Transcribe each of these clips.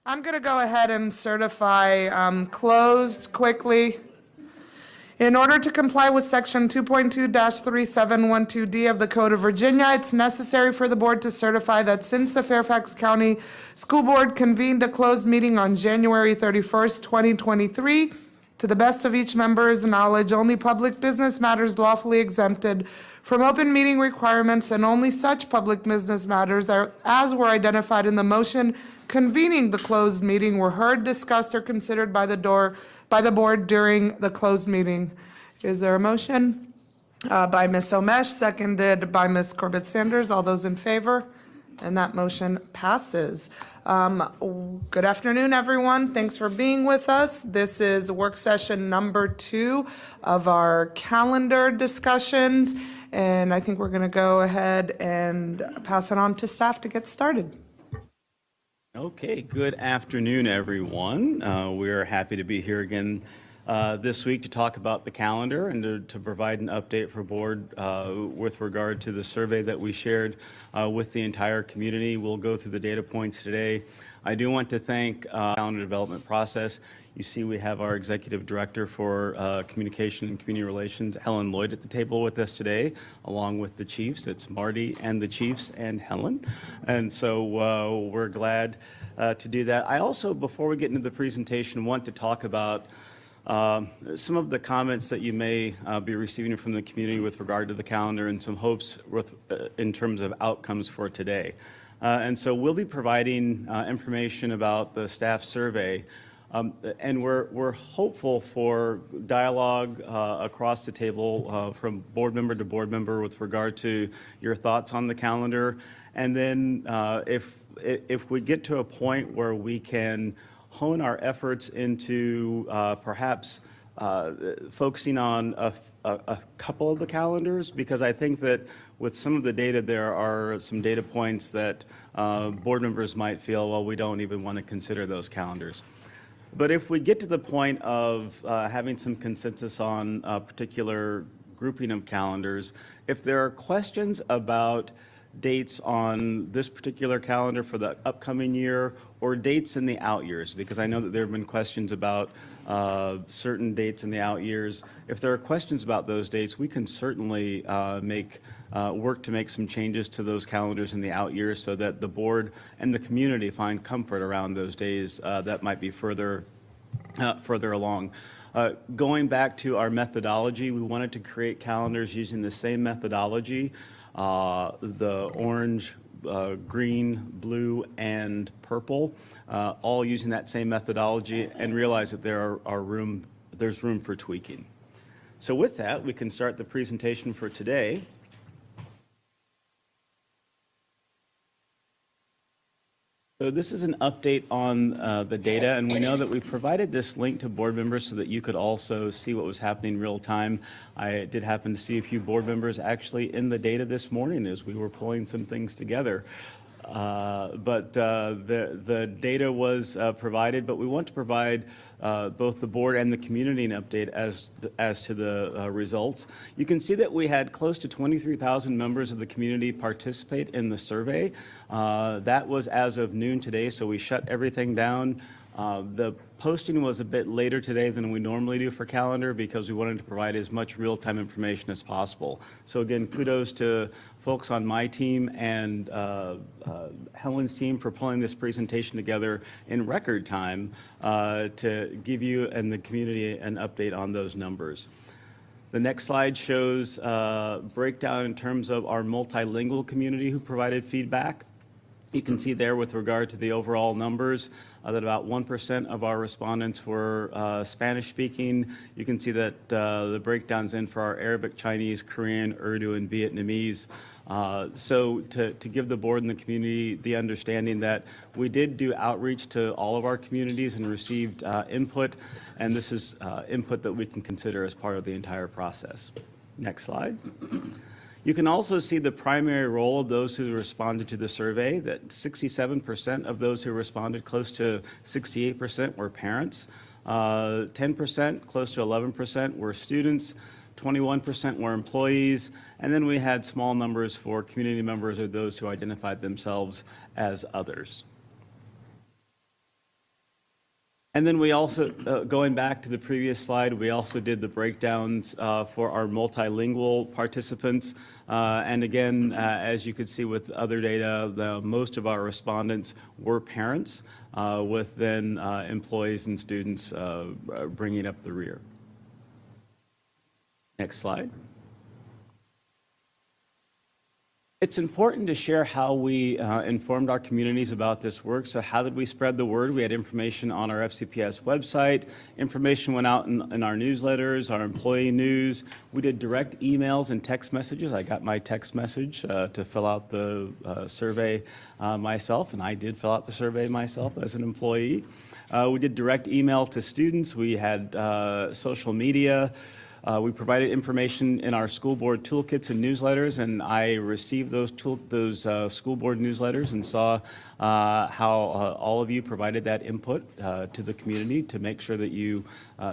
I'm going to go ahead and certify closed quickly. In order to comply with Section 2.2-3712D of the Code of Virginia, it's necessary for the board to certify that since the Fairfax County School Board convened a closed meeting on January 31st, 2023, to the best of each member's knowledge, only public business matters lawfully exempted from open meeting requirements and only such public business matters as were identified in the motion convening the closed meeting were heard, discussed, or considered by the board during the closed meeting. Is there a motion? By Ms. Omesh, seconded by Ms. Corbett Sanders. All those in favor? And that motion passes. Good afternoon, everyone. Thanks for being with us. This is work session number 2 of our calendar discussions. And I think we're going to go ahead and pass it on to staff to get started. Okay, good afternoon, everyone. We're happy to be here again this week to talk about the calendar and to provide an update for board with regard to the survey that we shared with the entire community. We'll go through the data points today. I do want to thank calendar development process. You see we have our Executive Director for Communication and Community Relations, Helen Lloyd, at the table with us today, along with the Chiefs. It's Marty and the Chiefs and Helen. And so we're glad to do that. I also, before we get into the presentation, want to talk about some of the comments that you may be receiving from the community with regard to the calendar and some hopes in terms of outcomes for today. And so we'll be providing information about the staff survey. And we're hopeful for dialogue across the table from board member to board member with regard to your thoughts on the calendar. And then if we get to a point where we can hone our efforts into perhaps focusing on a couple of the calendars, because I think that with some of the data, there are some data points that board members might feel, well, we don't even want to consider those calendars. But if we get to the point of having some consensus on a particular grouping of calendars, if there are questions about dates on this particular calendar for the upcoming year or dates in the out years, because I know that there have been questions about certain dates in the out years. If there are questions about those dates, we can certainly work to make some changes to those calendars in the out years so that the board and the community find comfort around those days that might be further along. Going back to our methodology, we wanted to create calendars using the same methodology, the orange, green, blue, and purple, all using that same methodology, and realize that there's room for tweaking. So with that, we can start the presentation for today. So this is an update on the data, and we know that we provided this link to board members so that you could also see what was happening in real time. I did happen to see a few board members actually in the data this morning as we were pulling some things together. But the data was provided, but we want to provide both the board and the community an update as to the results. You can see that we had close to 23,000 members of the community participate in the survey. That was as of noon today, so we shut everything down. The posting was a bit later today than we normally do for calendar because we wanted to provide as much real-time information as possible. So again, kudos to folks on my team and Helen's team for pulling this presentation together in record time to give you and the community an update on those numbers. The next slide shows breakdown in terms of our multilingual community who provided feedback. You can see there with regard to the overall numbers that about 1% of our respondents were Spanish speaking. You can see that the breakdowns in for our Arabic, Chinese, Korean, Urdu, and Vietnamese. So to give the board and the community the understanding that we did do outreach to all of our communities and received input, and this is input that we can consider as part of the entire process. Next slide. You can also see the primary role of those who responded to the survey, that 67% of those who responded, close to 68% were parents, 10%, close to 11% were students, 21% were employees, and then we had small numbers for community members or those who identified themselves as others. And then we also, going back to the previous slide, we also did the breakdowns for our multilingual participants. And again, as you could see with other data, most of our respondents were parents, with then employees and students bringing up the rear. Next slide. It's important to share how we informed our communities about this work. So how did we spread the word? We had information on our FCPS website. Information went out in our newsletters, our employee news. We did direct emails and text messages. I got my text message to fill out the survey myself, and I did fill out the survey myself as an employee. We did direct email to students. We had social media. We provided information in our school board toolkits and newsletters, and I received those school board newsletters and saw how all of you provided that input to the community to make sure that you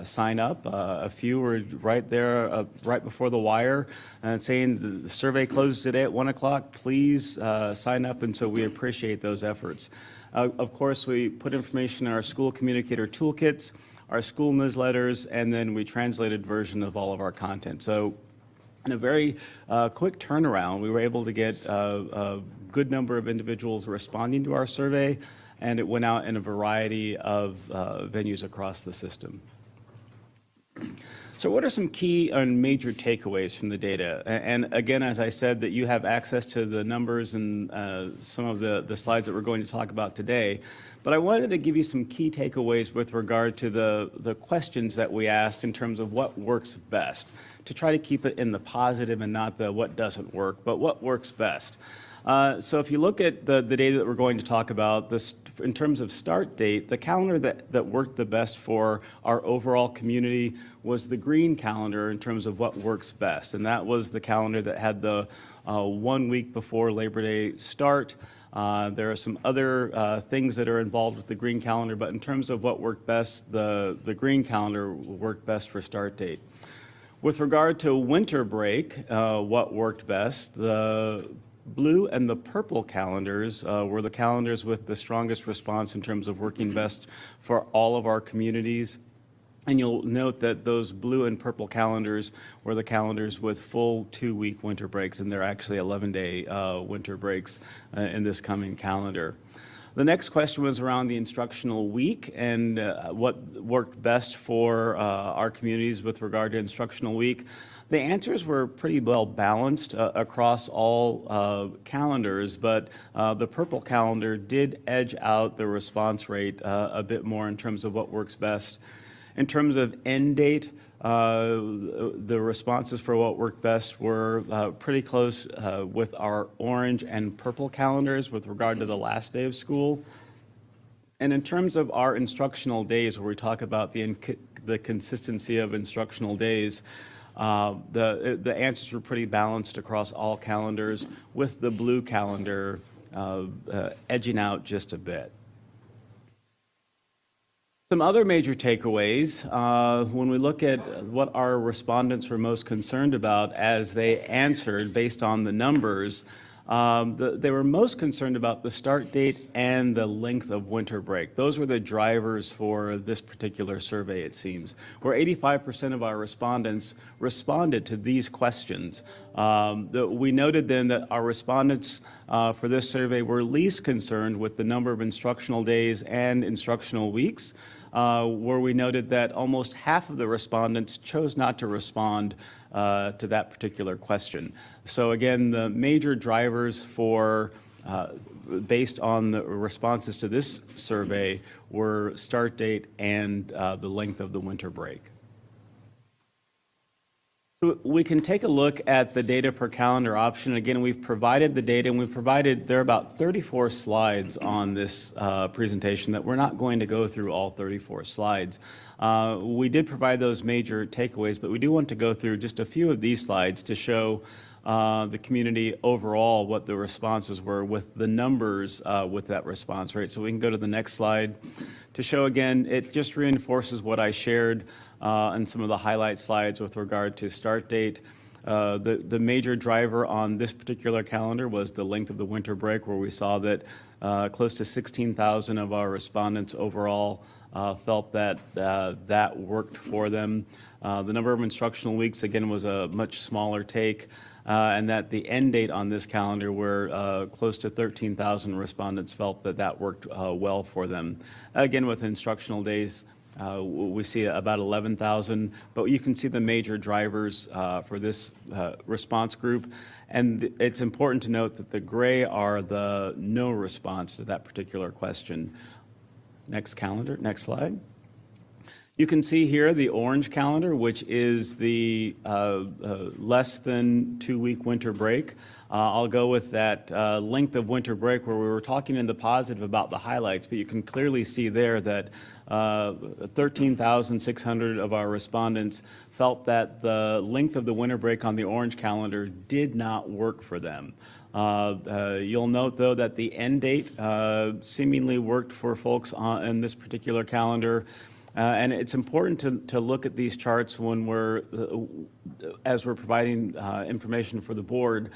sign up. A few were right there, right before the wire, saying the survey closes today at 1 o'clock. Please sign up, and so we appreciate those efforts. Of course, we put information in our school communicator toolkits, our school newsletters, and then we translated version of all of our content. So in a very quick turnaround, we were able to get a good number of individuals responding to our survey, and it went out in a variety of venues across the system. So what are some key and major takeaways from the data? And again, as I said, that you have access to the numbers and some of the slides that we're going to talk about today. But I wanted to give you some key takeaways with regard to the questions that we asked in terms of what works best, to try to keep it in the positive and not the what doesn't work, but what works best. So if you look at the data that we're going to talk about, in terms of start date, the calendar that worked the best for our overall community was the green calendar in terms of what works best. And that was the calendar that had the 1 week before Labor Day start. There are some other things that are involved with the green calendar, but in terms of what worked best, the green calendar worked best for start date. With regard to winter break, what worked best, the blue and the purple calendars were the calendars with the strongest response in terms of working best for all of our communities. And you'll note that those blue and purple calendars were the calendars with full 2-week winter breaks, and they're actually 11-day winter breaks in this coming calendar. The next question was around the instructional week and what worked best for our communities with regard to instructional week. The answers were pretty well balanced across all calendars, but the purple calendar did edge out the response rate a bit more in terms of what works best. In terms of end date, the responses for what worked best were pretty close with our orange and purple calendars with regard to the last day of school. And in terms of our instructional days, where we talk about the consistency of instructional days, the answers were pretty balanced across all calendars, with the blue calendar edging out just a bit. Some other major takeaways, when we look at what our respondents were most concerned about as they answered based on the numbers, they were most concerned about the start date and the length of winter break. Those were the drivers for this particular survey, it seems, where 85% of our respondents responded to these questions. We noted then that our respondents for this survey were least concerned with the number of instructional days and instructional weeks, where we noted that almost half of the respondents chose not to respond to that particular question. So again, the major drivers for, based on the responses to this survey, were start date and the length of the winter break. So we can take a look at the data per calendar option. Again, we've provided the data, and there are about 34 slides on this presentation that we're not going to go through all 34 slides. We did provide those major takeaways, but we do want to go through just a few of these slides to show the community overall what the responses were with the numbers with that response rate. So we can go to the next slide to show again, it just reinforces what I shared and some of the highlight slides with regard to start date. The major driver on this particular calendar was the length of the winter break, where we saw that close to 16,000 of our respondents overall felt that that worked for them. The number of instructional weeks, again, was a much smaller take, and that the end date on this calendar, where close to 13,000 respondents felt that that worked well for them. Again, with instructional days, we see about 11,000, but you can see the major drivers for this response group. And it's important to note that the gray are the no response to that particular question. Next slide. You can see here the orange calendar, which is the less than 2-week winter break. I'll go with that length of winter break, where we were talking in the positive about the highlights, but you can clearly see there that 13,600 of our respondents felt that the length of the winter break on the orange calendar did not work for them. You'll note, though, that the end date seemingly worked for folks in this particular calendar. And it's important to look at these charts when as we're providing information for the board.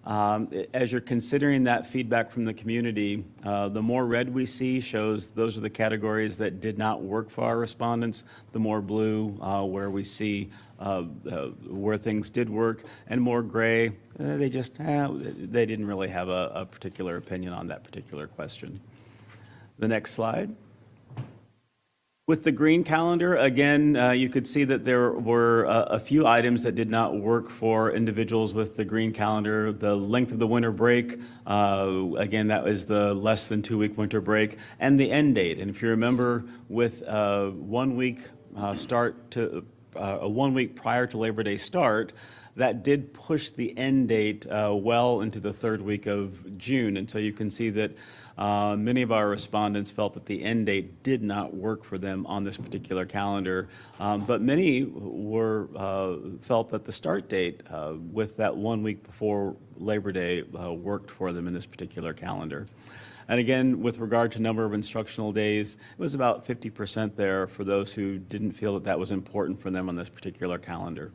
As you're considering that feedback from the community, the more red we see shows those are the categories that did not work for our respondents. The more blue, where we see where things did work, and more gray, they didn't really have a particular opinion on that particular question. The next slide. With the green calendar, again, you could see that there were a few items that did not work for individuals with the green calendar. The length of the winter break, again, that was the less than 2-week winter break, and the end date. And if you remember, with 1 week start to a 1 week prior to Labor Day start, that did push the end date well into the 3rd week of June. And so you can see that many of our respondents felt that the end date did not work for them on this particular calendar. But many felt that the start date with that 1 week before Labor Day worked for them in this particular calendar. And again, with regard to number of instructional days, it was about 50% there for those who didn't feel that that was important for them on this particular calendar.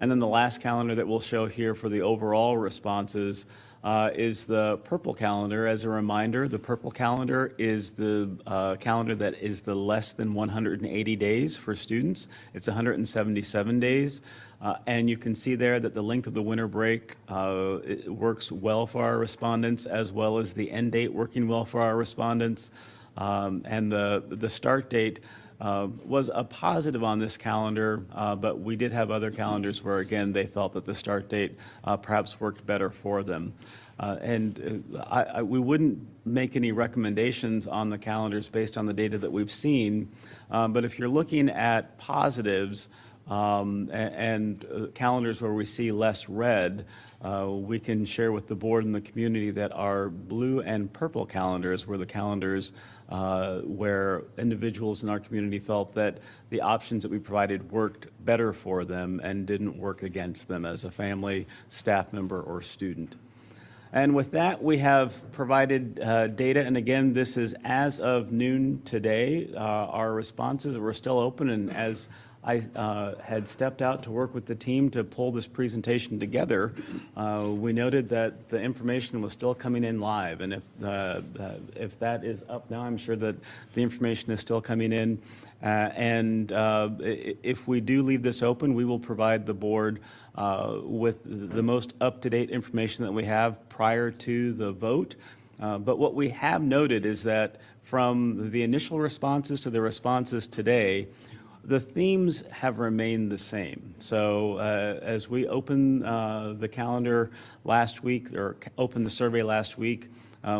And then the last calendar that we'll show here for the overall responses is the purple calendar. As a reminder, the purple calendar is the calendar that is the less than 180 days for students. It's 177 days. And you can see there that the length of the winter break it works well for our respondents, as well as the end date working well for our respondents. And the start date was a positive on this calendar, but we did have other calendars where, again, they felt that the start date perhaps worked better for them. We wouldn't make any recommendations on the calendars based on the data that we've seen, but if you're looking at positives and calendars where we see less red, we can share with the board and the community that our blue and purple calendars were the calendars where individuals in our community felt that the options that we provided worked better for them and didn't work against them as a family, staff member, or student. And with that, we have provided data, and again, this is as of noon today. Our responses were still open, and as I had stepped out to work with the team to pull this presentation together, we noted that the information was still coming in live. And if that is up now, I'm sure that the information is still coming in. If we do leave this open, we will provide the board with the most up-to-date information that we have prior to the vote. But what we have noted is that from the initial responses to the responses today, the themes have remained the same. So as we opened the calendar last week, or opened the survey last week,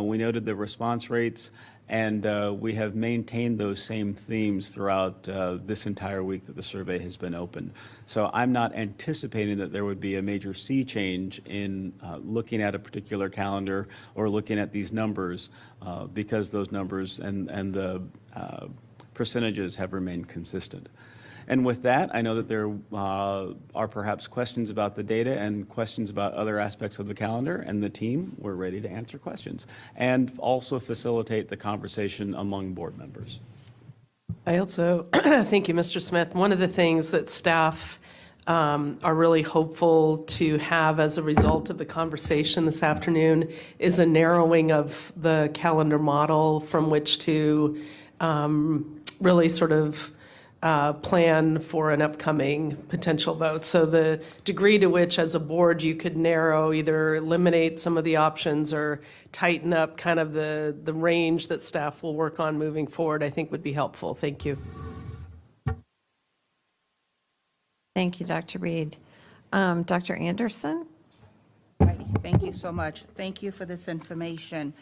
we noted the response rates, and we have maintained those same themes throughout this entire week that the survey has been open. So I'm not anticipating that there would be a major sea change in looking at a particular calendar or looking at these numbers because those numbers and the percentages have remained consistent. And with that, I know that there are perhaps questions about the data and questions about other aspects of the calendar, and the team, we're ready to answer questions and also facilitate the conversation among board members. I also, thank you, Mr. Smith. One of the things that staff are really hopeful to have as a result of the conversation this afternoon is a narrowing of the calendar model from which to really sort of plan for an upcoming potential vote. So the degree to which as a board you could narrow, either eliminate some of the options or tighten up kind of the range that staff will work on moving forward, I think would be helpful. Thank you. Thank you, Dr. Reed. Dr. Anderson? Thank you so much. Thank you for this information.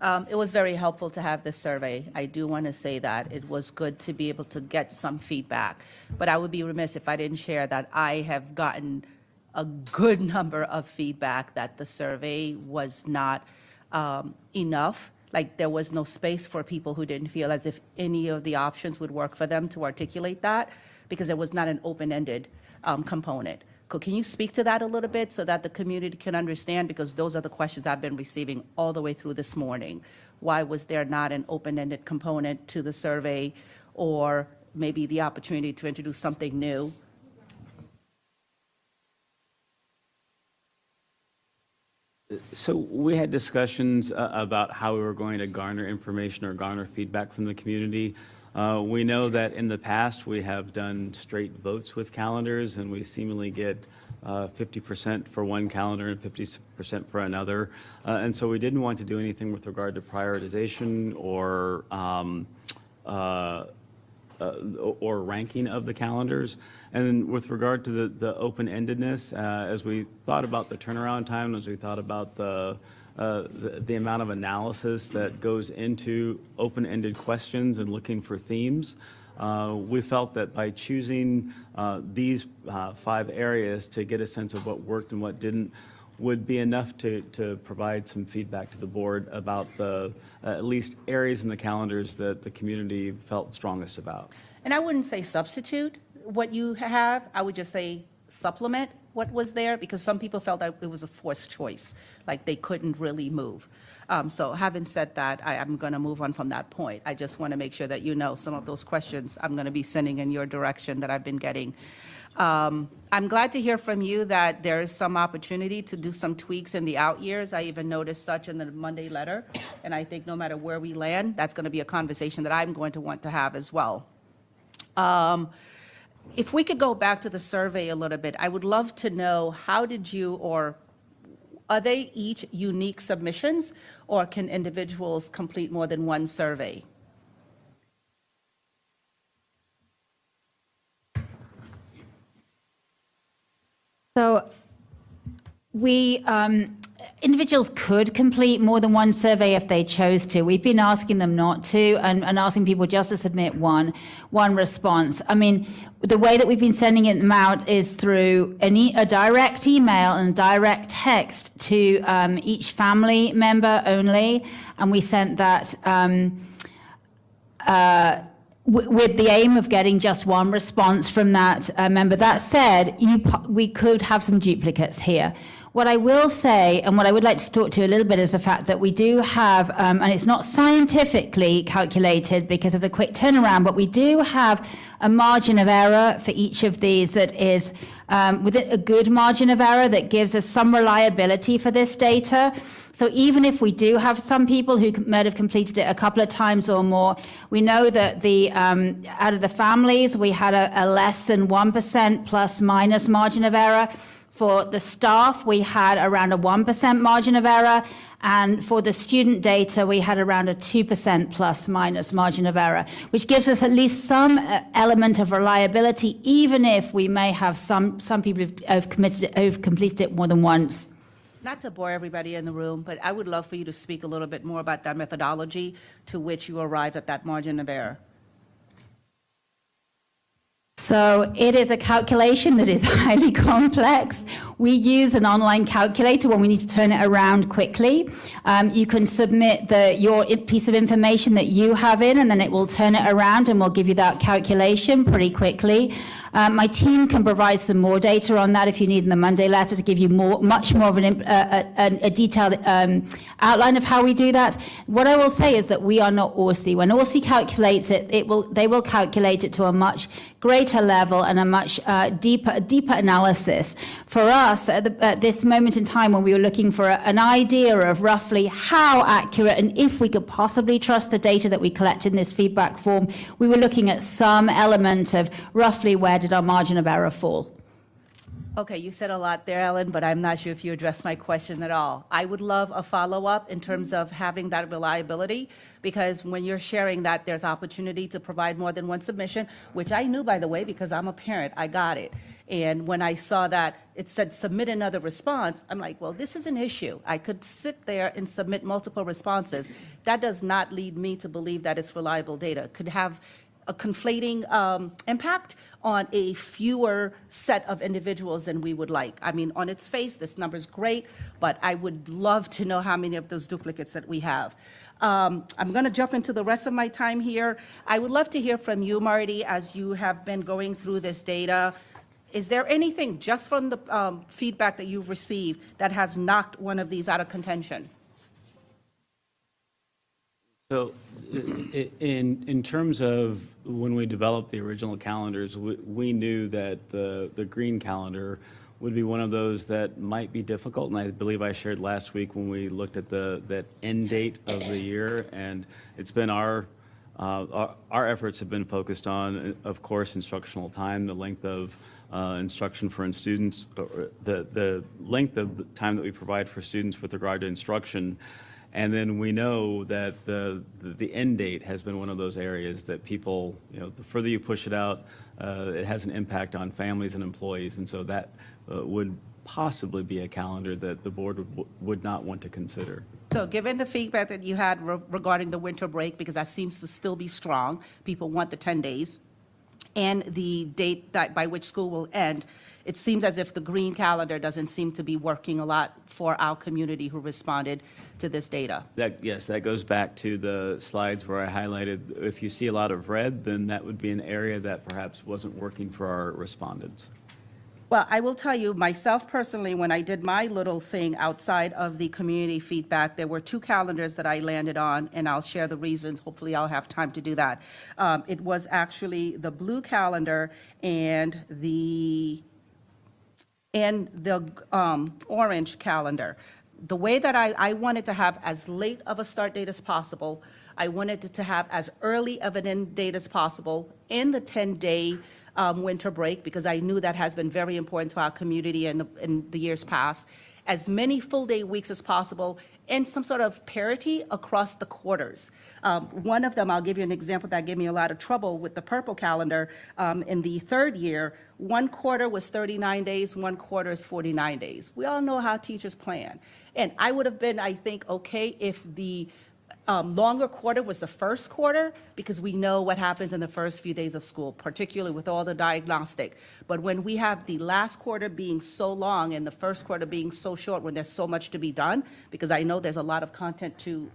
It was very helpful to have this survey. I do want to say that. It was good to be able to get some feedback. But I would be remiss if I didn't share that I have gotten a good number of feedback that the survey was not enough. Like there was no space for people who didn't feel as if any of the options would work for them to articulate that, because it was not an open-ended component. Can you speak to that a little bit so that the community can understand? Because those are the questions I've been receiving all the way through this morning. Why was there not an open-ended component to the survey, or maybe the opportunity to introduce something new? So we had discussions about how we were going to garner information or garner feedback from the community. We know that in the past we have done straight votes with calendars, and we seemingly get 50% for one calendar and 50% for another. And so we didn't want to do anything with regard to prioritization or ranking of the calendars. And with regard to the open-endedness, as we thought about the turnaround time, as we thought about the amount of analysis that goes into open-ended questions and looking for themes, we felt that by choosing these 5 areas to get a sense of what worked and what didn't would be enough to provide some feedback to the board about the at least areas in the calendars that the community felt strongest about. And I wouldn't say substitute what you have. I would just say supplement what was there, because some people felt that it was a forced choice, like they couldn't really move. So having said that, I'm going to move on from that point. I just want to make sure that you know some of those questions I'm going to be sending in your direction that I've been getting. I'm glad to hear from you that there is some opportunity to do some tweaks in the out years. I even noticed such in the Monday letter, and I think no matter where we land, that's going to be a conversation that I'm going to want to have as well. If we could go back to the survey a little bit, I would love to know, how did you, or are they each unique submissions, or can individuals complete more than one survey? So we, individuals could complete more than one survey if they chose to. We've been asking them not to, and asking people just to submit one response. I mean, the way that we've been sending them out is through a direct email and direct text to each family member only, and we sent that with the aim of getting just one response from that member. That said, we could have some duplicates here. What I will say, and what I would like to talk to you a little bit, is the fact that we do have, and it's not scientifically calculated because of the quick turnaround, but we do have a margin of error for each of these that is within a good margin of error that gives us some reliability for this data. So even if we do have some people who might have completed it a couple of times or more, we know that the out of the families, we had a less than 1% plus minus margin of error. For the staff, we had around a 1% margin of error, and for the student data, we had around a 2% plus minus margin of error, which gives us at least some element of reliability, even if we may have some people who've completed it more than once. Not to bore everybody in the room, but I would love for you to speak a little bit more about that methodology to which you arrived at that margin of error. So it is a calculation that is highly complex. We use an online calculator when we need to turn it around quickly. You can submit your piece of information that you have in, and then it will turn it around and we'll give you that calculation pretty quickly. My team can provide some more data on that if you need in the Monday letter to give you much more of a detailed outline of how we do that. What I will say is that we are not ORSI. When ORSI calculates it, they will calculate it to a much greater data level and a much deeper analysis. For us, at this moment in time, when we were looking for an idea of roughly how accurate and if we could possibly trust the data that we collect in this feedback form, we were looking at some element of roughly where did our margin of error fall. Okay, you said a lot there, Ellen, but I'm not sure if you addressed my question at all. I would love a follow-up in terms of having that reliability, because when you're sharing that, there's opportunity to provide more than one submission, which I knew, by the way, because I'm a parent, I got it. And when I saw that it said submit another response, I'm like, well, this is an issue. I could sit there and submit multiple responses. That does not lead me to believe that it's reliable data. It could have a conflating impact on a fewer set of individuals than we would like. I mean, on its face, this number's great, but I would love to know how many of those duplicates that we have. I'm going to jump into the rest of my time here. I would love to hear from you, Marty, as you have been going through this data. Is there anything just from the feedback that you've received that has knocked one of these out of contention? So in terms of when we developed the original calendars, we knew that the green calendar would be one of those that might be difficult. And I believe I shared last week when we looked at that end date of the year. And it's been our efforts have been focused on, of course, instructional time, the length of instruction for students, or the length of the time that we provide for students with regard to instruction. And then we know that the end date has been one of those areas that people, the further you push it out, it has an impact on families and employees. And so that would possibly be a calendar that the board would not want to consider. So given the feedback that you had regarding the winter break, because that seems to still be strong, people want the 10 days, and the date by which school will end, it seems as if the green calendar doesn't seem to be working a lot for our community who responded to this data. Yes, that goes back to the slides where I highlighted, if you see a lot of red, then that would be an area that perhaps wasn't working for our respondents. Well, I will tell you, myself personally, when I did my little thing outside of the community feedback, there were 2 calendars that I landed on, and I'll share the reasons. Hopefully, I'll have time to do that. It was actually the blue calendar and the orange calendar. The way that I wanted to have as late of a start date as possible, I wanted to have as early of an end date as possible in the 10-day winter break, because I knew that has been very important to our community in the years past, as many full-day weeks as possible, and some sort of parity across the quarters. One of them, I'll give you an example that gave me a lot of trouble with the purple calendar. In the 3rd year, 1 quarter was 39 days, 1 quarter is 49 days. We all know how teachers plan. And I would have been, I think, okay if the longer quarter was the first quarter, because we know what happens in the first few days of school, particularly with all the diagnostic. But when we have the last quarter being so long and the first quarter being so short, when there's so much to be done, because I know there's a lot of content to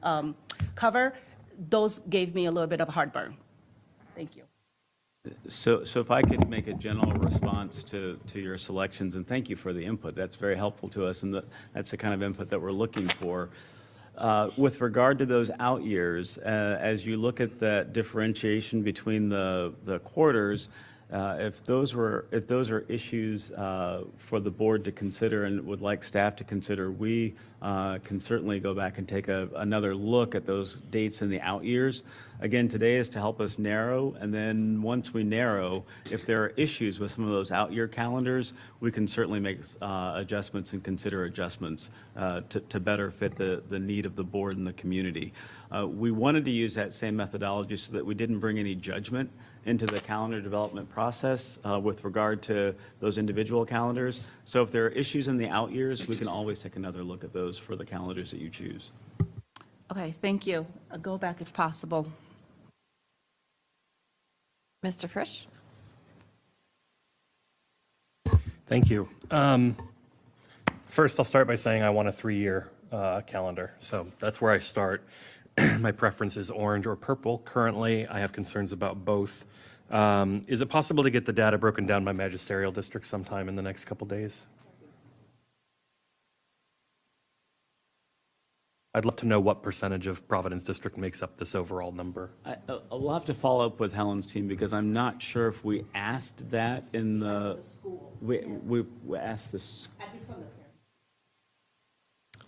cover, those gave me a little bit of heartburn. Thank you. So if I could make a general response to your selections, and thank you for the input. That's very helpful to us, and that's the kind of input that we're looking for. With regard to those out years, as you look at that differentiation between the quarters, if those are issues for the board to consider and would like staff to consider, we can certainly go back and take another look at those dates in the out years. Again, today is to help us narrow, and then once we narrow, if there are issues with some of those out year calendars, we can certainly make adjustments and consider adjustments to better fit the need of the board and the community. We wanted to use that same methodology so that we didn't bring any judgment into the calendar development process with regard to those individual calendars. So if there are issues in the out years, we can always take another look at those for the calendars that you choose. Okay, thank you. I'll go back if possible. Mr. Frisch? Thank you. First, I'll start by saying I want a 3-year calendar. So that's where I start. My preference is orange or purple. Currently, I have concerns about both. Is it possible to get the data broken down by magisterial district sometime in the next couple days? I'd love to know what percentage of Providence District makes up this overall number. We'll have to follow up with Helen's team because I'm not sure if we asked that in the. We asked this.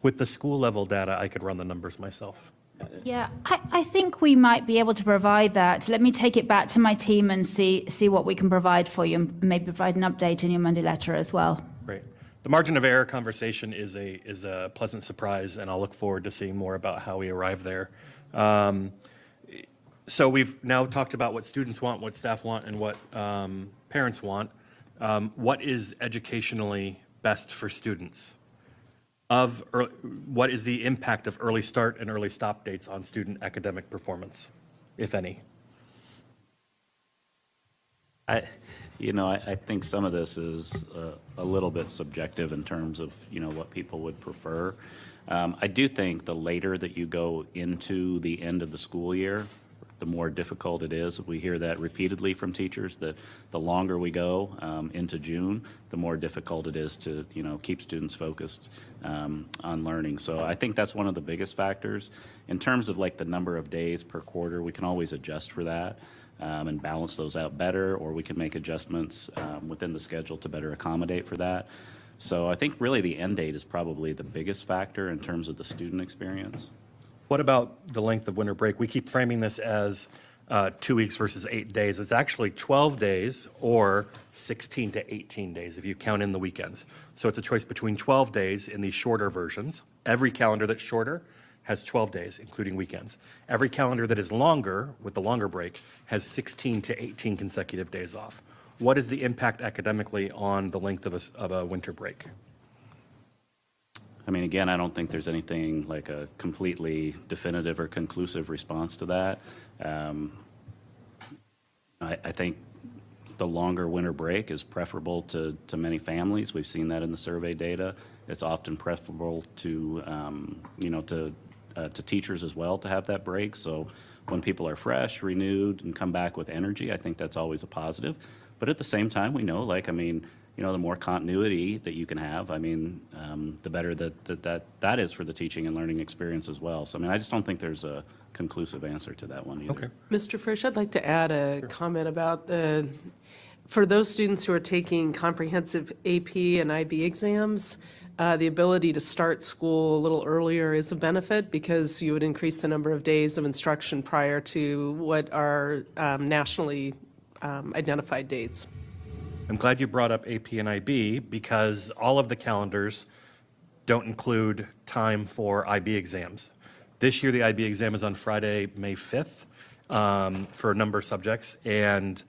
With the school level data, I could run the numbers myself. Yeah, I think we might be able to provide that. Let me take it back to my team and see what we can provide for you, and maybe provide an update in your Monday letter as well. Great. The margin of error conversation is a pleasant surprise, and I'll look forward to seeing more about how we arrive there. So we've now talked about what students want, what staff want, and what parents want. What is educationally best for students? What is the impact of early start and early stop dates on student academic performance, if any? I think some of this is a little bit subjective in terms of, what people would prefer. I do think the later that you go into the end of the school year, the more difficult it is. We hear that repeatedly from teachers, that the longer we go into June, the more difficult it is to, keep students focused on learning. So I think that's one of the biggest factors. In terms of like the number of days per quarter, we can always adjust for that. And balance those out better, or we can make adjustments within the schedule to better accommodate for that. So I think really the end date is probably the biggest factor in terms of the student experience. What about the length of winter break? We keep framing this as 2 weeks versus 8 days. It's actually 12 days or 16 to 18 days if you count in the weekends. So it's a choice between 12 days in these shorter versions. Every calendar that's shorter has 12 days, including weekends. Every calendar that is longer, with the longer break, has 16 to 18 consecutive days off. What is the impact academically on the length of a winter break? I mean, again, I don't think there's anything like a completely definitive or conclusive response to that. I think the longer winter break is preferable to many families. We've seen that in the survey data. It's often preferable to, to teachers as well to have that break. So when people are fresh, renewed, and come back with energy, I think that's always a positive. But at the same time, we know, the more continuity that you can have, the better that is for the teaching and learning experience as well. So, I just don't think there's a conclusive answer to that one either. Okay. Mr. Frisch, I'd like to add a comment about for those students who are taking comprehensive AP and IB exams, the ability to start school a little earlier is a benefit because you would increase the number of days of instruction prior to what are nationally identified dates. I'm glad you brought up AP and IB because all of the calendars don't include time for IB exams. This year, the IB exam is on Friday, May 5th for a number of subjects. And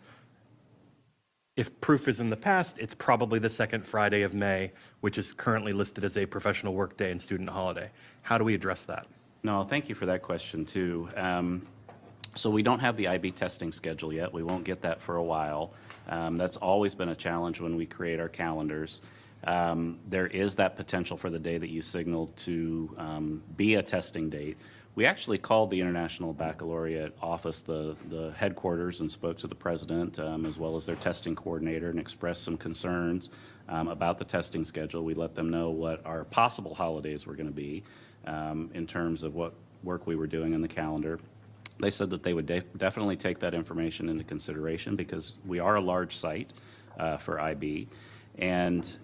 if proof is in the past, it's probably the second Friday of May, which is currently listed as a professional work day and student holiday. How do we address that? No, thank you for that question too. So we don't have the IB testing schedule yet. We won't get that for a while. That's always been a challenge when we create our calendars. There is that potential for the day that you signaled to be a testing date. We actually called the International Baccalaureate Office, the headquarters, and spoke to the president as well as their testing coordinator and expressed some concerns about the testing schedule. We let them know what our possible holidays were going to be in terms of what work we were doing in the calendar. They said that they would definitely take that information into consideration because we are a large site for IB. And,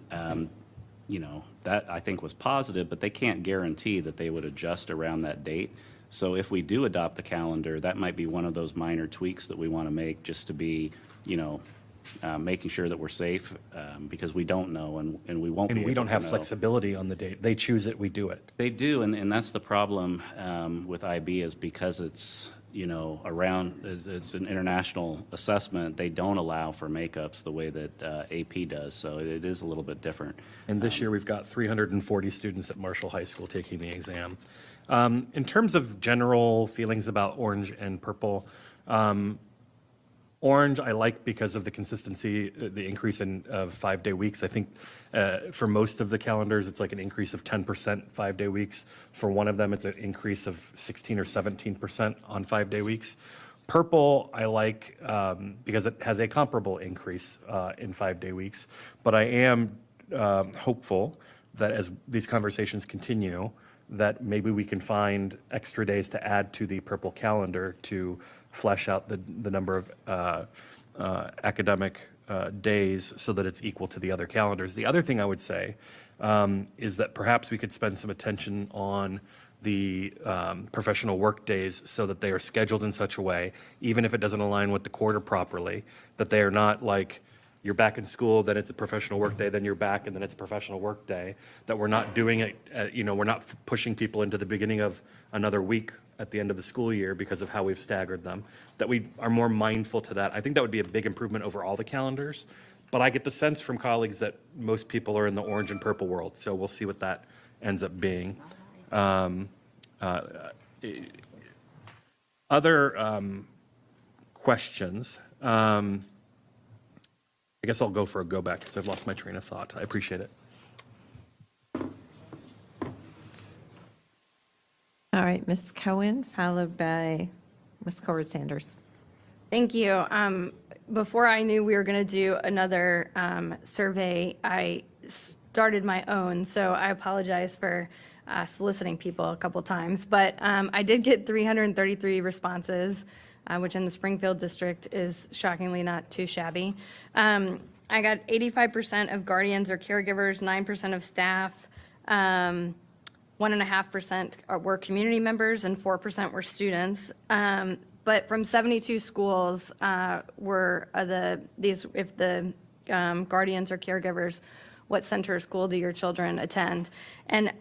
that I think was positive, but they can't guarantee that they would adjust around that date. So if we do adopt the calendar, that might be one of those minor tweaks that we want to make just to be, making sure that we're safe because we don't know and we won't be And we able don't to have know. flexibility on the date. They choose it, we do it. They do, and that's the problem with IB is because it's, it's an international assessment, they don't allow for makeups the way that AP does, so it is a little bit different. And this year, we've got 340 students at Marshall High School taking the exam. In terms of general feelings about orange and purple, orange I like because of the consistency, the increase in 5-day weeks. I think for most of the calendars, it's like an increase of 10% 5-day weeks. For one of them, it's an increase of 16 or 17% on 5-day weeks. Purple I like because it has a comparable increase in 5-day weeks. But I am hopeful that as these conversations continue, that maybe we can find extra days to add to the purple calendar to flesh out the number of academic days so that it's equal to the other calendars. The other thing I would say is that perhaps we could spend some attention on the professional work days so that they are scheduled in such a way, even if it doesn't align with the quarter properly, that they are not like you're back in school, then it's a professional work day, then you're back, and then it's a professional work day, that we're not doing it, we're not pushing people into the beginning of another week at the end of the school year because of how we've staggered them, that we are more mindful to that. I think that would be a big improvement over all the calendars, but I get the sense from colleagues that most people are in the orange and purple world, so we'll see what that ends up being. Other questions? I guess I'll go for a go back because I've lost my train of thought. I appreciate it. All right, Ms. Cohen, followed by Ms. Corwin Sanders. Thank you. Before I knew we were going to do another survey, I started my own, so I apologize for soliciting people a couple times. But I did get 333 responses, which in the Springfield district is shockingly not too shabby. I got 85% of guardians or caregivers, 9% of staff, 1.5% were community members, and 4% were students. But from 72 schools were if the guardians or caregivers, what center or school do your children attend? And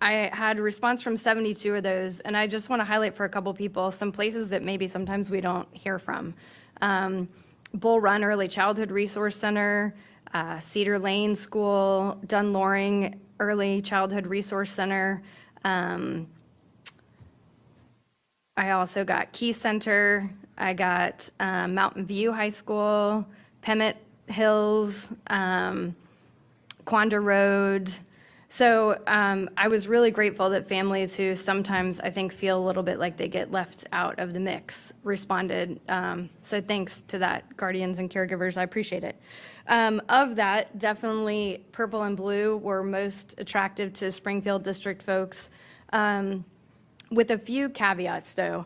I had a response from 72 of those, and I just want to highlight for a couple people some places that maybe sometimes we don't hear from. Bull Run Early Childhood Resource Center, Cedar Lane School, Dunloring Early Childhood Resource Center. I also got Key Center. I got Mountain View High School, Pemmit Hills, Quanda Road. So I was really grateful that families who sometimes I think feel a little bit like they get left out of the mix responded. So thanks to that, guardians and caregivers, I appreciate it. Of that, definitely purple and blue were most attractive to Springfield District folks, with a few caveats though.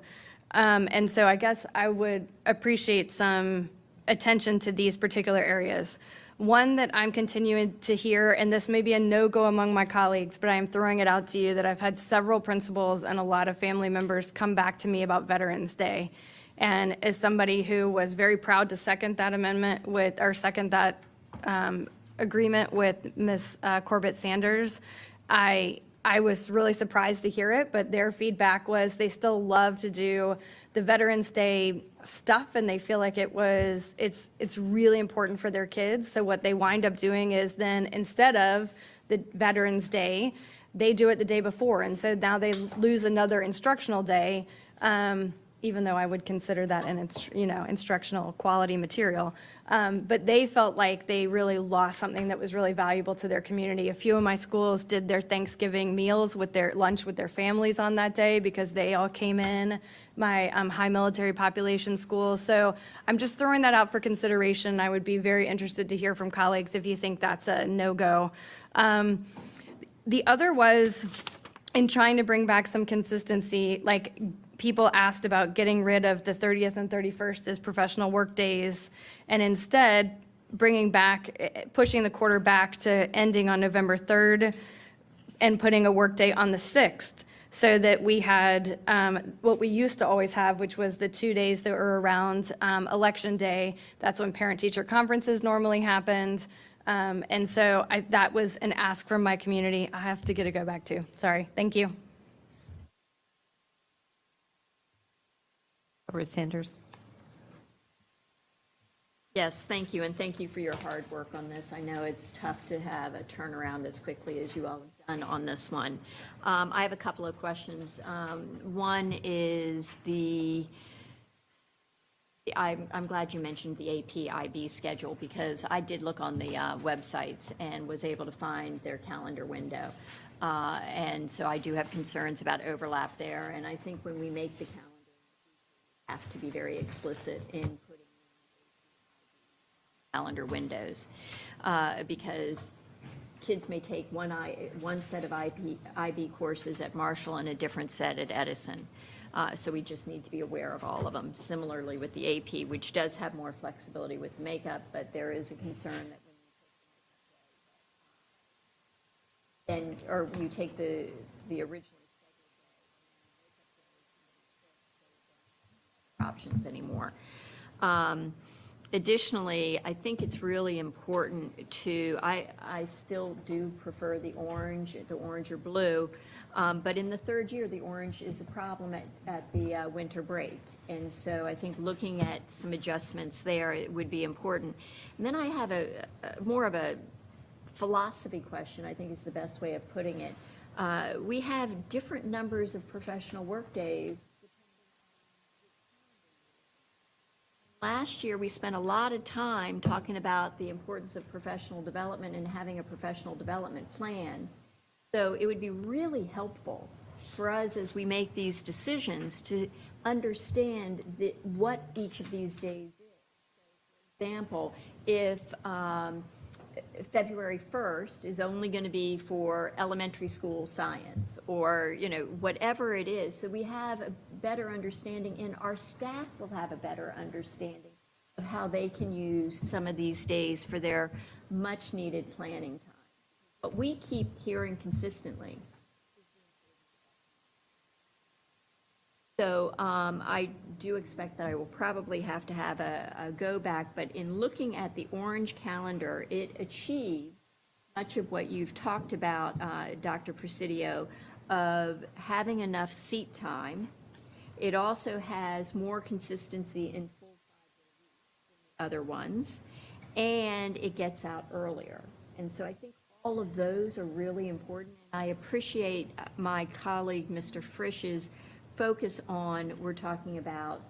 And so I guess I would appreciate some attention to these particular areas. One that I'm continuing to hear, and this may be a no-go among my colleagues, but I am throwing it out to you, that I've had several principals and a lot of family members come back to me about Veterans Day. And as somebody who was very proud to second that amendment second that agreement with Ms. Corbett Sanders, I was really surprised to hear it, but their feedback was they still love to do the Veterans Day stuff, and they feel like it's really important for their kids. So what they wind up doing is then instead of the Veterans Day, they do it the day before, and so now they lose another instructional day, even though I would consider that an instructional quality material. But they felt like they really lost something that was really valuable to their community. A few of my schools did their Thanksgiving meals with their lunch with their families on that day because they all came in, my high military population schools. So I'm just throwing that out for consideration. I would be very interested to hear from colleagues if you think that's a no-go. The other was in trying to bring back some consistency, like people asked about getting rid of the 30th and 31st as professional work days, and instead pushing the quarter back to ending on November 3rd and putting a work day on the 6th, so that we had what we used to always have, which was the 2 days that were around Election Day. That's when parent-teacher conferences normally happened. And so that was an ask from my community. I have to get a go back to. Sorry. Thank you. Corwin Sanders. Yes, thank you, and thank you for your hard work on this. I know it's tough to have a turnaround as quickly as you all have done on this one. I have a couple of questions. One is I'm glad you mentioned the AP-IB schedule, because I did look on the websites and was able to find their calendar window. And so I do have concerns about overlap there, and I think when we make the calendar, we have to be very explicit in putting calendar windows, because kids may take one set of IB courses at Marshall and a different set at Edison. So we just need to be aware of all of them. Similarly with the AP, which does have more flexibility with makeup, but there is a concern that or you take the originally options anymore. Additionally, I think it's really important to, I still do prefer the orange or blue, but in the third year, the orange is a problem at the winter break. And so I think looking at some adjustments there, it would be important. And then I have more of a philosophy question, I think is the best way of putting it. We have different numbers of professional work days. Last year, we spent a lot of time talking about the importance of professional development and having a professional development plan. So it would be really helpful for us as we make these decisions to understand what each of these days is. For example, if February 1st is only going to be for elementary school science, or, you know, whatever it is. So we have a better understanding, and our staff will have a better understanding of how they can use some of these days for their much needed planning time. But we keep hearing consistently. So I do expect that I will probably have to have a go back, but in looking at the orange calendar, it achieves much of what you've talked about, Dr. Presidio, of having enough seat time. It also has more consistency in full 5-day weeks than the other ones, and it gets out earlier. And so I think all of those are really important. And I appreciate my colleague, Mr. Frisch's focus on, we're talking about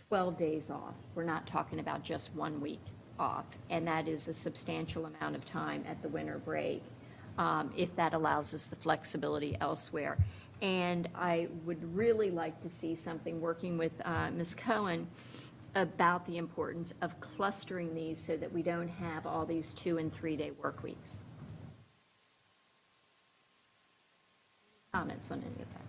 12 days off. We're not talking about just 1 week off. And that is a substantial amount of time at the winter break, if that allows us the flexibility elsewhere. And I would really like to see something working with Ms. Cohen about the importance of clustering these so that we don't have all these 2- and 3-day work weeks. Comments on any of that?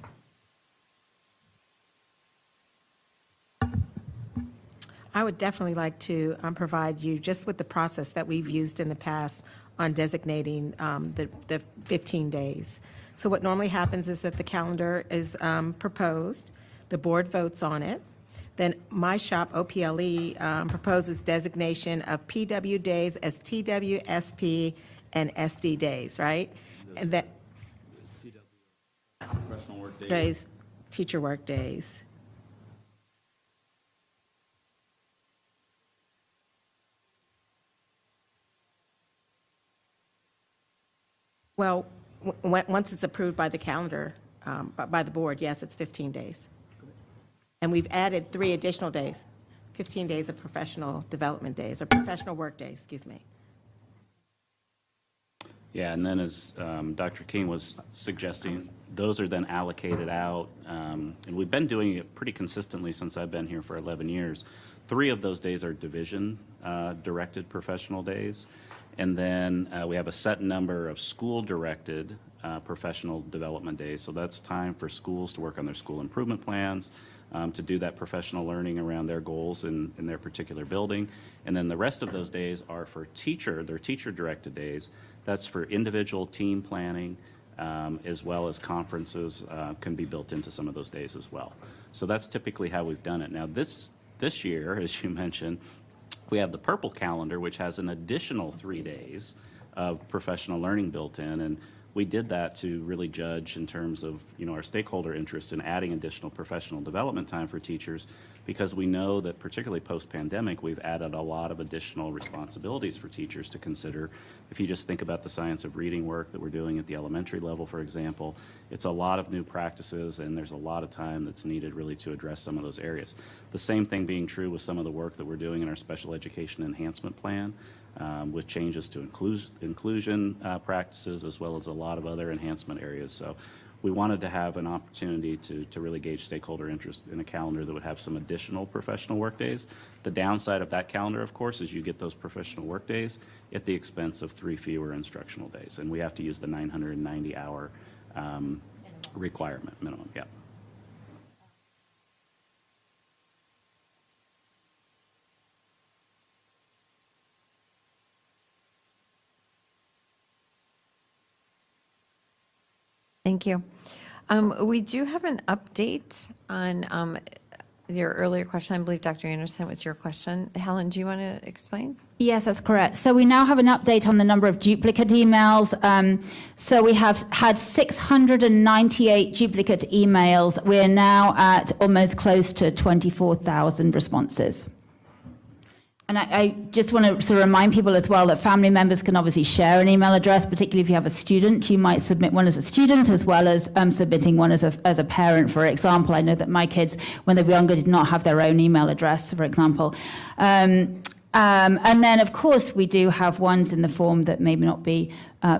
I would definitely like to provide you just with the process that we've used in the past on designating the 15 days. So what normally happens is that the calendar is proposed, the board votes on it, then my shop, OPLE, proposes designation of PW days as TW, SP, and SD days, right? And that Professional work days, teacher work days. Well, once it's approved by the calendar, by the board, yes, it's 15 days. And we've added 3 additional days, 15 days of professional development days, or professional work days, excuse me. Yeah, and then as Dr. King was suggesting, those are then allocated out, and we've been doing it pretty consistently since I've been here for 11 years. 3 of those days are division-directed professional days, and then we have a set number of school-directed professional development days. So that's time for schools to work on their school improvement plans, to do that professional learning around their goals in their particular building. And then the rest of those days are for they're teacher-directed days. That's for individual team planning, as well as conferences can be built into some of those days as well. So that's typically how we've done it. Now this year, as you mentioned, we have the purple calendar, which has an additional 3 days of professional learning built in, and we did that to really judge in terms of, you know, our stakeholder interest in adding additional professional development time for teachers, because we know that particularly post-pandemic, we've added a lot of additional responsibilities for teachers to consider. If you just think about the science of reading work that we're doing at the elementary level, for example, it's a lot of new practices, and there's a lot of time that's needed really to address some of those areas. The same thing being true with some of the work that we're doing in our special education enhancement plan, with changes to inclusion practices, as well as a lot of other enhancement areas. So we wanted to have an opportunity to really gauge stakeholder interest in a calendar that would have some additional professional work days. The downside of that calendar, of course, is you get those professional work days at the expense of 3 fewer instructional days. And we have to use the 990-hour requirement, minimum, yeah. Thank you. We do have an update on your earlier question. I believe, Dr. Anderson, was your question. Helen, do you want to explain? Yes, that's correct. So we now have an update on the number of duplicate emails. So we have had 698 duplicate emails. We're now at almost close to 24,000 responses. And I just want to sort of remind people as well that family members can obviously share an email address, particularly if you have a student. You might submit one as a student as well as submitting one as a parent, for example. I know that my kids, when they were younger, did not have their own email address, for example. And then, of course, we do have ones in the form that may not be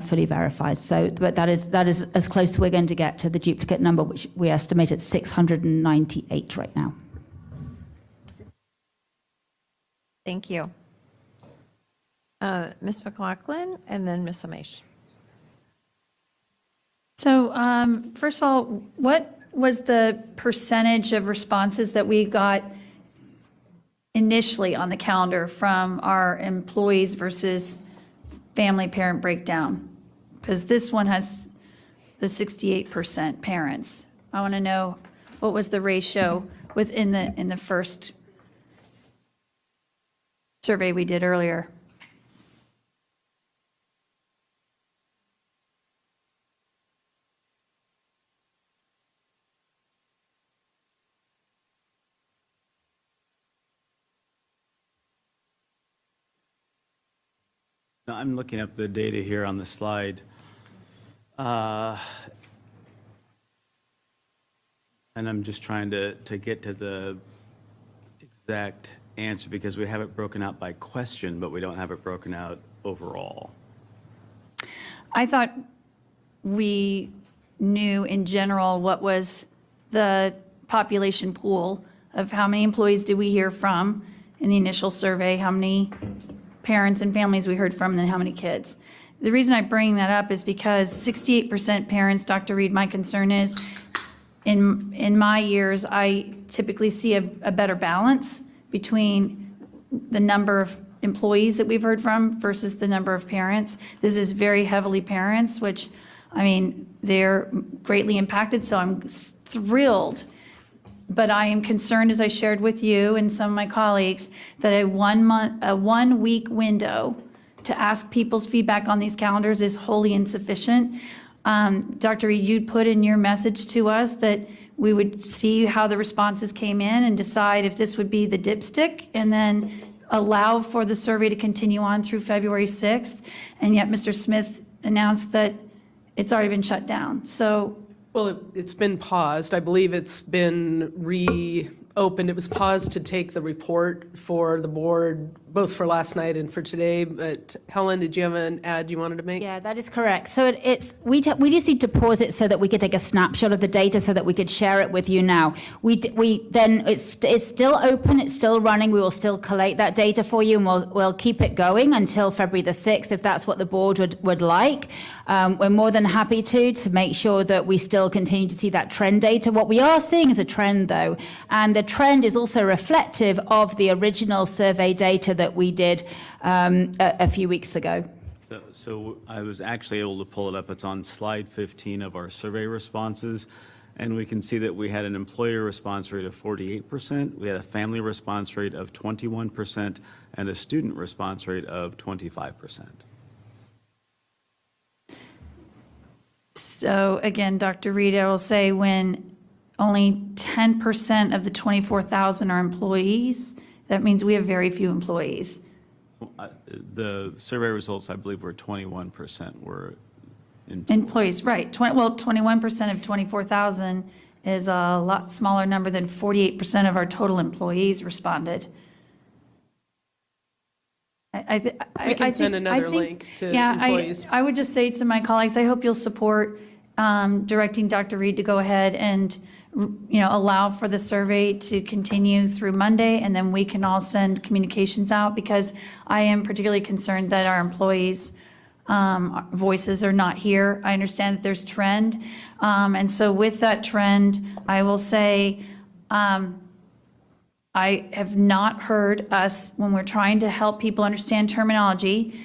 fully verified. So, but that is as close as we're going to get to the duplicate number, which we estimate at 698 right now. Thank you. Ms. McLaughlin and then Ms. Amish. So first of all, what was the percentage of responses that we got initially on the calendar from our employees versus family parent breakdown? Because this one has the 68% parents. I want to know what was the ratio within in the first survey we did earlier. Now, I'm looking up the data here on the slide. And I'm just trying to get to the exact answer because we have it broken out by question, but we don't have it broken out overall. I thought we knew in general what was the population pool of how many employees did we hear from in the initial survey, how many parents and families we heard from, and then how many kids. The reason I bring that up is because 68% parents, Dr. Reed, my concern is in my years, I typically see a better balance between the number of employees that we've heard from versus the number of parents. This is very heavily parents, which, I mean, they're greatly impacted, so I'm thrilled. But I am concerned, as I shared with you and some of my colleagues, that a 1 week window to ask people's feedback on these calendars is wholly insufficient. Dr. Reed, you'd put in your message to us that we would see how the responses came in and decide if this would be the dipstick and then allow for the survey to continue on through February 6th. And yet Mr. Smith announced that it's already been shut down. So, Well, it's been paused. I believe it's been reopened. It was paused to take the report for the board, both for last night and for today. But Helen, did you have an ad you wanted to make? Yeah, that is correct. So we just need to pause it so that we could take a snapshot of the data so that we could share it with you now. It's still open, it's still running. We will still collate that data for you, and we'll keep it going until February the 6th if that's what the board would like. We're more than happy to make sure that we still continue to see that trend data. What we are seeing is a trend, though, and the trend is also reflective of the original survey data that we did a few weeks ago. So I was actually able to pull it up. It's on slide 15 of our survey responses. And we can see that we had an employer response rate of 48%, we had a family response rate of 21%, and a student response rate of 25%. So again, Dr. Reed, I will say when only 10% of the 24,000 are employees, that means we have very few employees. The survey results, I believe, were 21% were Employees, right. 21% of 24,000 is a lot smaller number than 48% of our total employees responded. We can send another link to employees. I would just say to my colleagues, I hope you'll support directing Dr. Reed to go ahead and, allow for the survey to continue through Monday, and then we can all send communications out, because I am particularly concerned that our employees' voices are not here. I understand that there's trend. And so with that trend, I will say, I have not heard us, when we're trying to help people understand terminology,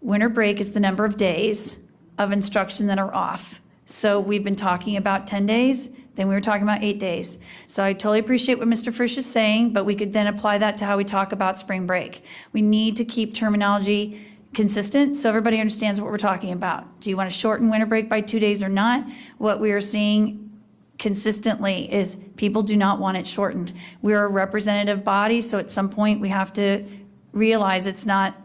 winter break is the number of days of instruction that are off. So we've been talking about 10 days, then we were talking about 8 days. So I totally appreciate what Mr. Frisch is saying, but we could then apply that to how we talk about spring break. We need to keep terminology consistent so everybody understands what we're talking about. Do you want to shorten winter break by 2 days or not? What we are seeing consistently is people do not want it shortened. We're a representative body, so at some point we have to realize it's not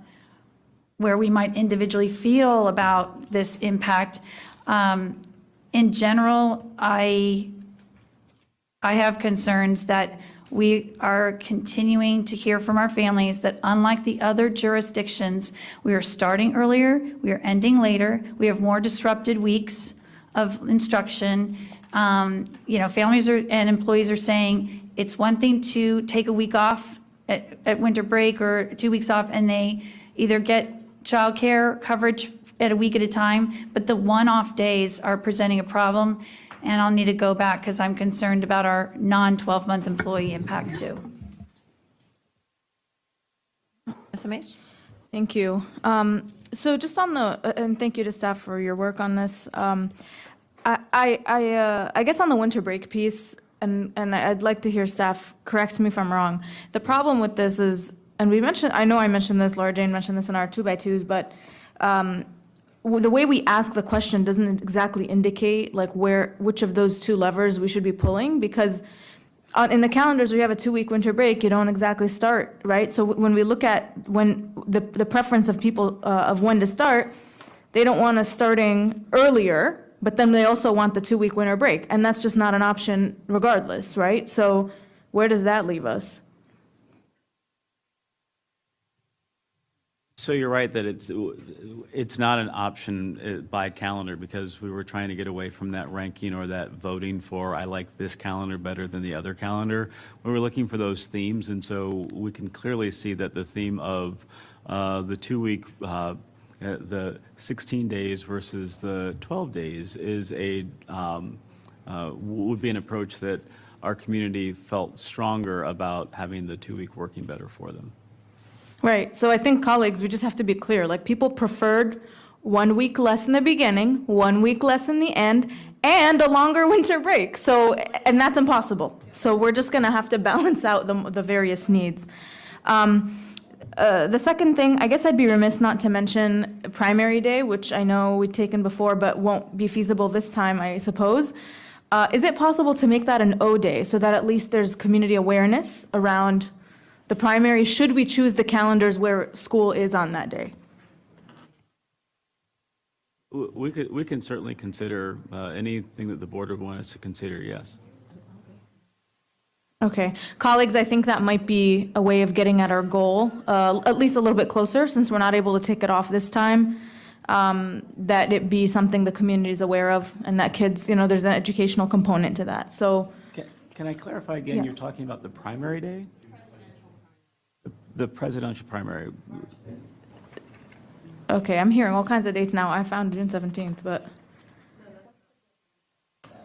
where we might individually feel about this impact. In general, I have concerns that we are continuing to hear from our families that, unlike the other jurisdictions, we are starting earlier, we are ending later, we have more disrupted weeks of instruction. Families and employees are saying it's one thing to take a week off at winter break or 2 weeks off, and they either get childcare coverage at a week at a time, but the one-off days are presenting a problem. And I'll need to go back because I'm concerned about our non-12-month employee impact too. Ms. Amaze? Thank you. So just on and thank you to staff for your work on this. I guess on the winter break piece, and I'd like to hear staff correct me if I'm wrong. The problem with this is, and I know I mentioned this, Laura Jane mentioned this in our 2x2s, but the way we ask the question doesn't exactly indicate which of those two levers we should be pulling, because in the calendars we have a 2-week winter break, you don't exactly start, right? So when we look at when the preference of people of when to start, they don't want us starting earlier, but then they also want the 2-week winter break, and that's just not an option regardless, right? So where does that leave us? So you're right that it's not an option by calendar, because we were trying to get away from that ranking or that voting for, I like this calendar better than the other calendar. We were looking for those themes, and so we can clearly see that the theme of the 2-week, the 16 days versus the 12 days is would be an approach that our community felt stronger about, having the 2-week working better for them. Right, so I think, colleagues, we just have to be clear, people preferred 1 week less in the beginning, 1 week less in the end, and a longer winter break, and that's impossible. So we're just gonna have to balance out the various needs. The second thing, I guess I'd be remiss not to mention primary day, which I know we'd taken before, but won't be feasible this time, I suppose. Is it possible to make that an O day, so that at least there's community awareness around the primary, should we choose the calendars where school is on that day? We can certainly consider anything that the board would want us to consider, yes. Okay. Colleagues, I think that might be a way of getting at our goal, at least a little bit closer, since we're not able to take it off this time, that it be something the community is aware of, and that kids, there's an educational component to that. So, Can I clarify again, Yeah. You're talking about the primary day? The presidential primary. okay, I'm hearing all kinds of dates now. I found June 17th, but,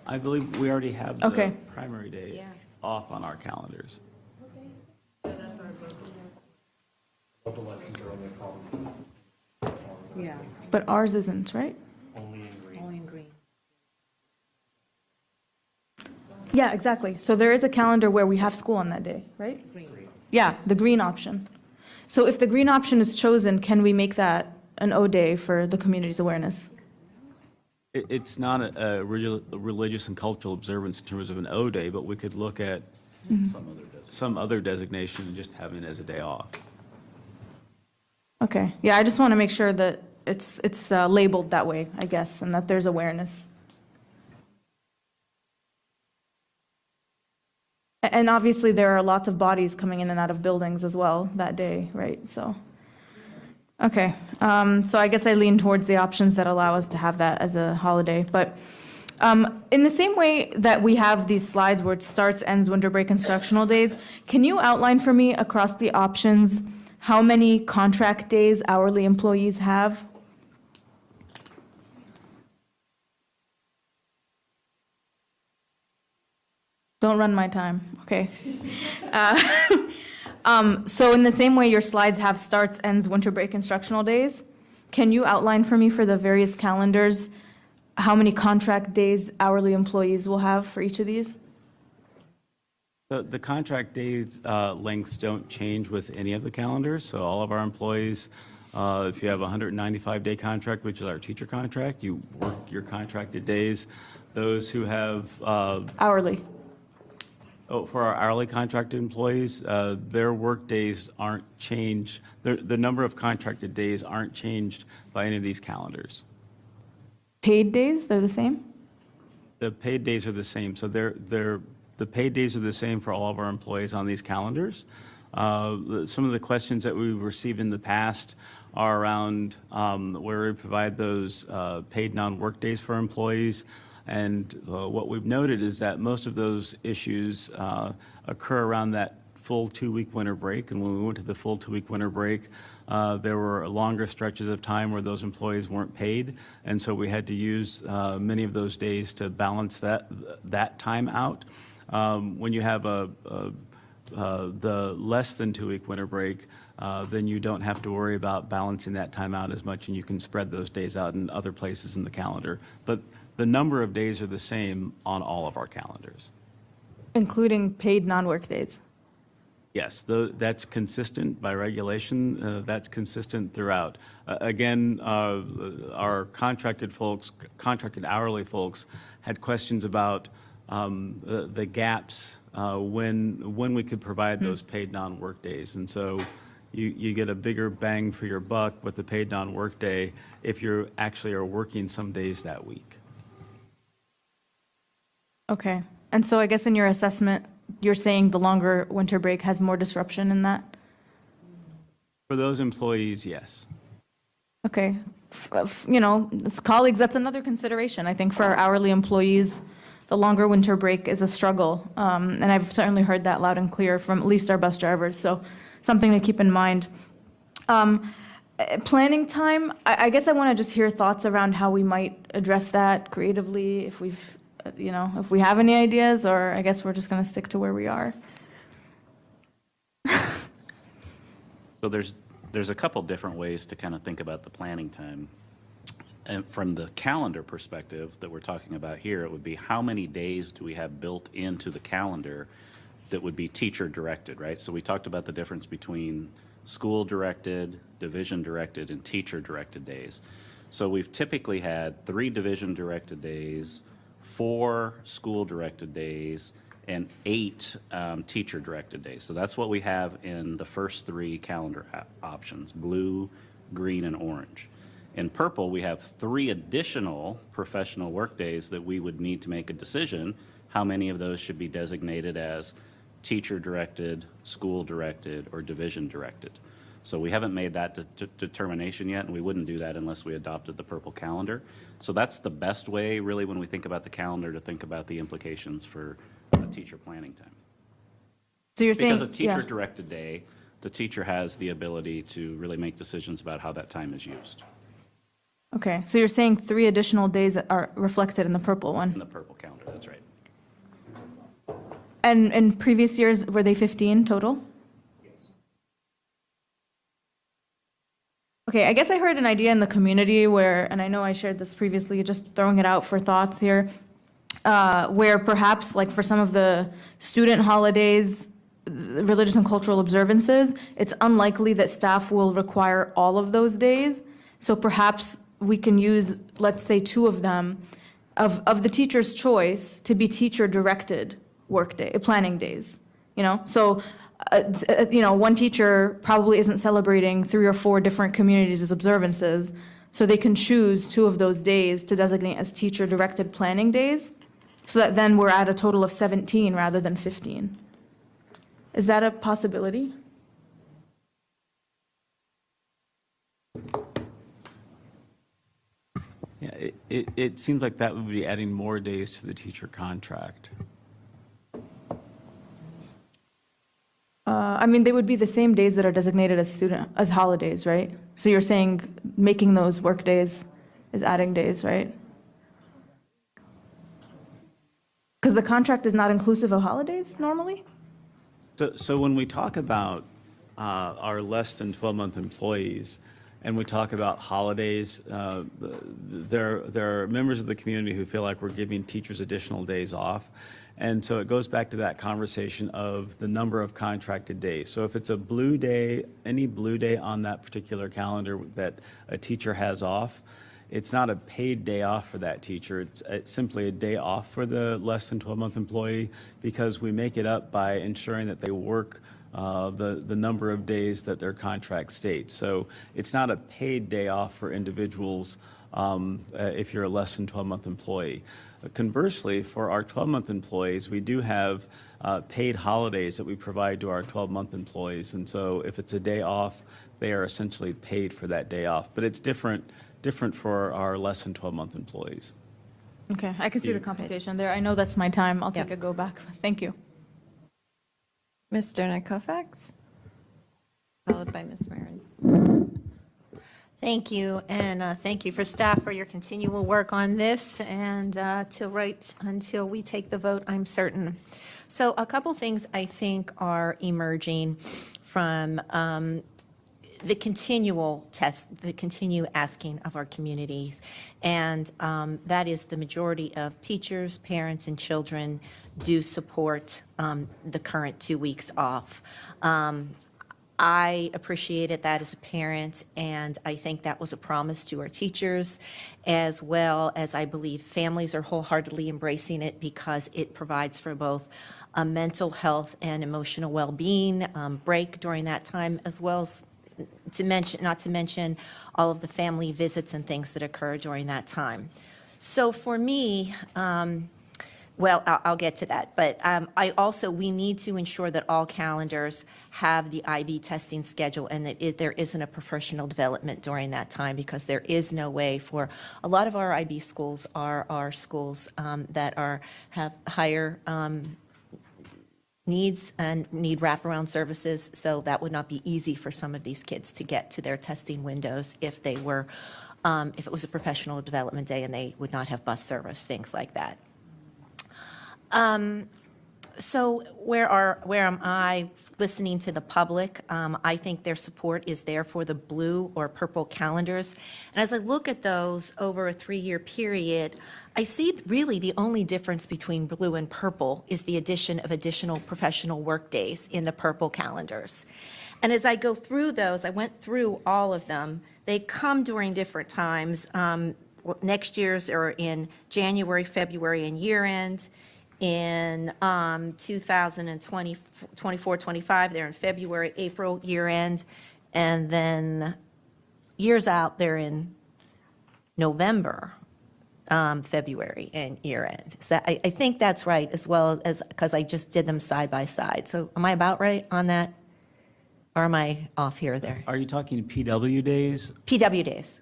I believe we already have the Okay. primary day off on our calendars. Yeah, but ours isn't, right? only in green. Yeah, exactly. So there is a calendar where we have school on that day, right? Yeah, the green option. So if the green option is chosen, can we make that an O day for the community's awareness? It's not a religious and cultural observance in terms of an O day, but we could look at some other designation and just having it as a day off. Okay, yeah, I just want to make sure that it's labeled that way, I guess, and that there's awareness. And obviously, there are lots of bodies coming in and out of buildings as well that day, right? So, okay, so I guess I lean towards the options that allow us to have that as a holiday. But In the same way that we have these slides where it starts, ends, winter break, instructional days, can you outline for me across the options how many contract days hourly employees have? Don't run my time, okay. So in the same way your slides have starts, ends, winter break, instructional days, can you outline for me for the various calendars how many contract days hourly employees will have for each of these? The contract days lengths don't change with any of the calendars, so all of our employees, if you have a 195-day contract, which is our teacher contract, you work your contracted days. Those who have Hourly. for our hourly contracted employees, their work days aren't changed. The number of contracted days aren't changed by any of these calendars. Paid days, they're the same? The paid days are the same, so the paid days are the same for all of our employees on these calendars. Some of the questions that we've received in the past are around where we provide those paid non-work days for employees. And what we've noted is that most of those issues occur around that full 2-week winter break. And when we went to the full 2-week winter break, there were longer stretches of time where those employees weren't paid. And so we had to use many of those days to balance that time out. When you have the less than 2-week winter break, then you don't have to worry about balancing that time out as much, and you can spread those days out in other places in the calendar. But the number of days are the same on all of our calendars. Including paid non-work days? Yes, that's consistent by regulation. That's consistent throughout. Again, our contracted hourly folks had questions about the gaps when we could provide those paid non-work days. And so you get a bigger bang for your buck with the paid non-work day if you actually are working some days that week. Okay. And so I guess in your assessment, you're saying the longer winter break has more disruption in that? For those employees, yes. Okay. As colleagues, that's another consideration. I think for our hourly employees, the longer winter break is a struggle. And I've certainly heard that loud and clear from at least our bus drivers. So something to keep in mind. Planning time, I guess I want to just hear thoughts around how we might address that creatively, if we have any ideas, or I guess we're just going to stick to where we are. So there's a couple different ways to kind of think about the planning time. And from the calendar perspective that we're talking about here, it would be how many days do we have built into the calendar that would be teacher-directed, right? So we talked about the difference between school-directed, division-directed, and teacher-directed days. So we've typically had 3 division-directed days, 4 school-directed days, and 8 teacher-directed days. So that's what we have in the first 3 calendar options, blue, green, and orange. In purple, we have 3 additional professional workdays that we would need to make a decision how many of those should be designated as teacher-directed, school-directed, or division-directed. So we haven't made that determination yet, and we wouldn't do that unless we adopted the purple calendar. So that's the best way, really, when we think about the calendar, to think about the implications for teacher planning time. So you're saying, because a teacher-directed day, the teacher has the ability to really make decisions about how that time is used. Okay, so you're saying 3 additional days are reflected in the purple one? In the purple calendar, that's right. And in previous years, were they 15 total? Yes. Okay, I guess I heard an idea in the community where, and I know I shared this previously, just throwing it out for thoughts here, where perhaps like for some of the student holidays, religious and cultural observances, it's unlikely that staff will require all of those days. So perhaps we can use, let's say, 2 of them of the teacher's choice to be teacher-directed planning days. So one teacher probably isn't celebrating 3 or 4 different communities as observances, so they can choose 2 of those days to designate as teacher-directed planning days, so that then we're at a total of 17 rather than 15. Is that a possibility? Yeah, It seems like that would be adding more days to the teacher contract. I mean, they would be the same days that are designated as holidays, right? So you're saying making those work days is adding days, right? Because the contract is not inclusive of holidays normally? So when we talk about our less than 12-month employees, and we talk about holidays, there are members of the community who feel like we're giving teachers additional days off. And so it goes back to that conversation of the number of contracted days. So if it's a blue day, any blue day on that particular calendar that a teacher has off, it's not a paid day off for that teacher. It's simply a day off for the less than 12-month employee, because we make it up by ensuring that they work the number of days that their contract states. So it's not a paid day off for individuals if you're a less than 12-month employee. Conversely, for our 12-month employees, we do have paid holidays that we provide to our 12-month employees. And so if it's a day off, they are essentially paid for that day off. But it's different for our less than 12-month employees. Okay, I could see the complication there. I know that's my time. I'll take a go back. Thank you. Ms. Derna Kofax, followed by Ms. Marin. Thank you, and thank you for staff for your continual work on this, and right until we take the vote, I'm certain. So a couple things I think are emerging from the continual asking of our communities, and that is the majority of teachers, parents, and children do support the current 2 weeks off. I appreciated that as a parent, and I think that was a promise to our teachers, as well as I believe families are wholeheartedly embracing it because it provides for both a mental health and emotional well-being break during that time, as well as not to mention all of the family visits and things that occur during that time. So for me, well, I'll get to that, but we need to ensure that all calendars have the IB testing schedule and that there isn't a professional development during that time, because there is no way for a lot of our IB schools are schools that have higher needs and need wraparound services, so that would not be easy for some of these kids to get to their testing windows if it was a professional development day and they would not have bus service, things like that. So where am I listening to the public? I think their support is there for the blue or purple calendars. And as I look at those over a 3-year period, I see really the only difference between blue and purple is the addition of additional professional work days in the purple calendars. And as I go through those, I went through all of them. They come during different times. Next year's are in January, February, and year end. In 2024-25, they're in February, April, year end, and then years out, they're in November, February, and year end. So I think that's right, as well as, because I just did them side by side. So am I about right on that? Or am I off here or there? Are you talking PW days? PW days.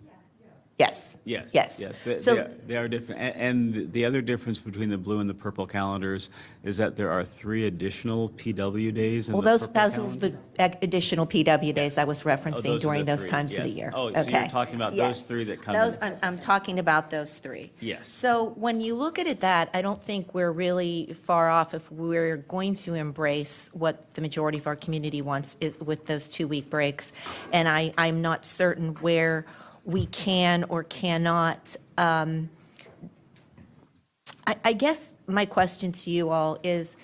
Yes. Yes. Yes. Yes, So- they are different. And the other difference between the blue and the purple calendars is that there are 3 additional PW days in the Well, purple those were calendar. the additional PW days I was Oh, referencing those are during the those 3, times of the yes. year. Oh, so you're Okay. talking about Yes. those 3 that come Those, in. I'm talking about those 3. Yes. So when you look at it that, I don't think we're really far off if we're going to embrace what the majority of our community wants with those 2-week breaks. And I'm not certain where we can or cannot. I guess my question to you all is,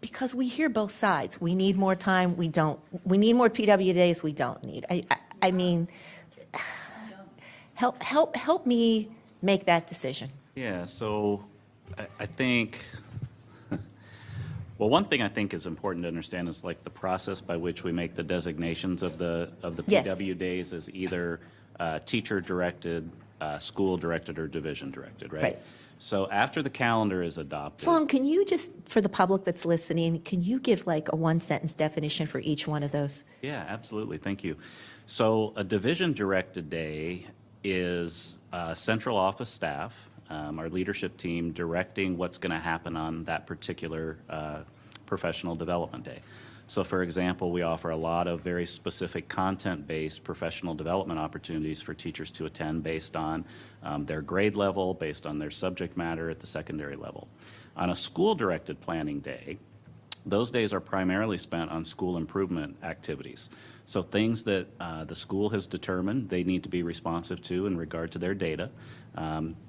because we hear both sides, we need more time, we don't. We need more PW days, we don't need. I mean, help me make that decision. Yeah, so I think, well, one thing I think is important to understand is like the process by which we make the designations of the Yes. PW days is either teacher-directed, school-directed, or division-directed, right? Right. So after the calendar is adopted. Sloan, can you just, for the public that's listening, can you give like a 1-sentence definition for each one of those? Yeah, absolutely. Thank you. So a division-directed day is central office staff, our leadership team, directing what's going to happen on that particular professional development day. So for example, we offer a lot of very specific content-based professional development opportunities for teachers to attend based on their grade level, based on their subject matter at the secondary level. On a school-directed planning day, those days are primarily spent on school improvement activities. So things that the school has determined they need to be responsive to in regard to their data.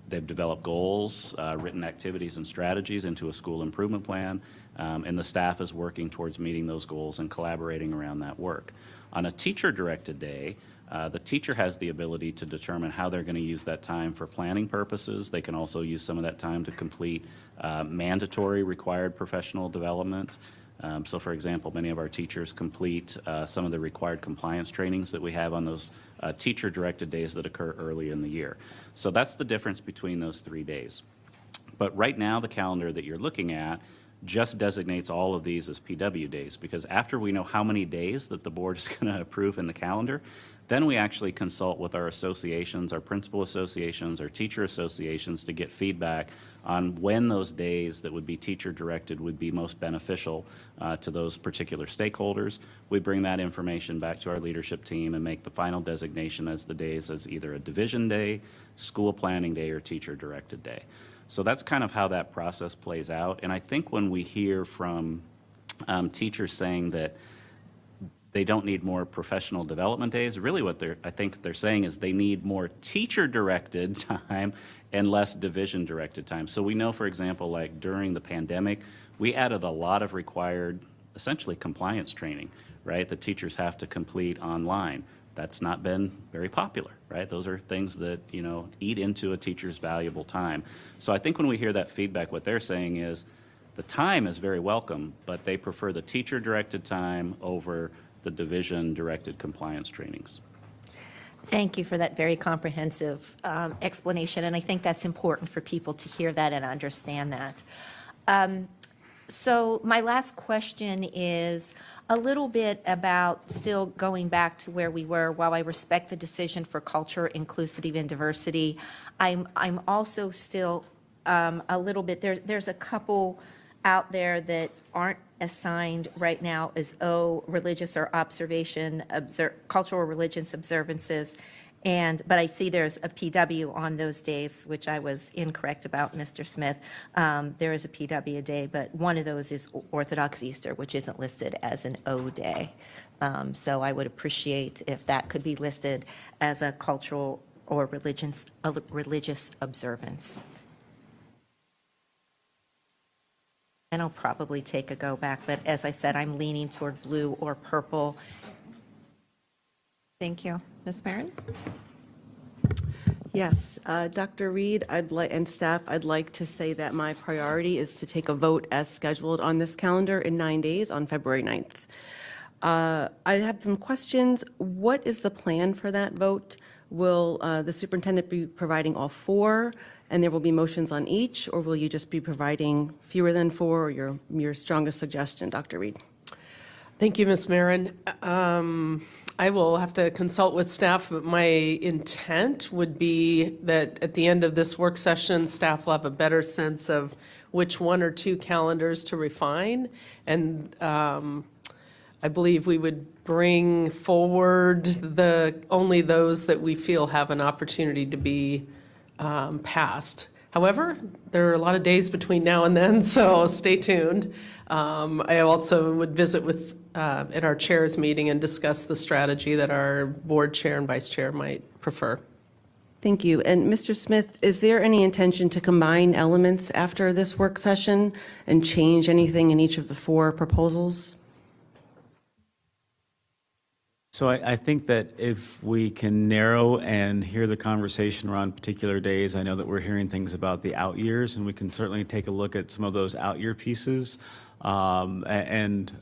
They've developed goals, written activities and strategies into a school improvement plan, and the staff is working towards meeting those goals and collaborating around that work. On a teacher-directed day, the teacher has the ability to determine how they're going to use that time for planning purposes. They can also use some of that time to complete mandatory required professional development. So for example, many of our teachers complete some of the required compliance trainings that we have on those teacher-directed days that occur early in the year. So that's the difference between those 3 days. But right now, the calendar that you're looking at just designates all of these as PW days, because after we know how many days that the board is going to approve in the calendar, then we actually consult with our associations, our principal associations, our teacher associations to get feedback on when those days that would be teacher-directed would be most beneficial to those particular stakeholders. We bring that information back to our leadership team and make the final designation as the days as either a division day, school planning day, or teacher-directed day. So that's kind of how that process plays out. And I think when we hear from teachers saying that they don't need more professional development days, really what I think they're saying is they need more teacher-directed time and less division-directed time. So we know, for example, like during the pandemic, we added a lot of required, essentially compliance training, right, that teachers have to complete online. That's not been very popular, right? Those are things that, you know, eat into a teacher's valuable time. So I think when we hear that feedback, what they're saying is the time is very welcome, but they prefer the teacher-directed time over the division-directed compliance trainings. Thank you for that very comprehensive explanation, and I think that's important for people to hear that and understand that. So my last question is a little bit about still going back to where we were. While I respect the decision for culture, inclusivity, and diversity, I'm also still a little bit, there's a couple out there that aren't assigned right now as religious or observation, cultural or religious observances. But I see there's a PW on those days, which I was incorrect about, Mr. Smith. There is a PW day, but one of those is Orthodox Easter, which isn't listed as an O day. So I would appreciate if that could be listed as a cultural or religious observance. And I'll probably take a go back, but as I said, I'm leaning toward blue or purple. Thank you. Ms. Marin? Yes, Dr. Reed, and staff, I'd like to say that my priority is to take a vote as scheduled on this calendar in 9 days on February 9th. I have some questions. What is the plan for that vote? Will the superintendent be providing all 4, and there will be motions on each, or will you just be providing fewer than 4, or your strongest suggestion, Dr. Reed? Thank you, Ms. Marin. I will have to consult with staff, but my intent would be that at the end of this work session, staff will have a better sense of which 1 or 2 calendars to refine. And I believe we would bring forward only those that we feel have an opportunity to be passed. However, there are a lot of days between now and then, so stay tuned. I also would visit with at our chairs meeting and discuss the strategy that our board chair and vice chair might prefer. Thank you. And Mr. Smith, is there any intention to combine elements after this work session and change anything in each of the 4 proposals? So I think that if we can narrow and hear the conversation around particular days, I know that we're hearing things about the out years, and we can certainly take a look at some of those out year pieces. Again,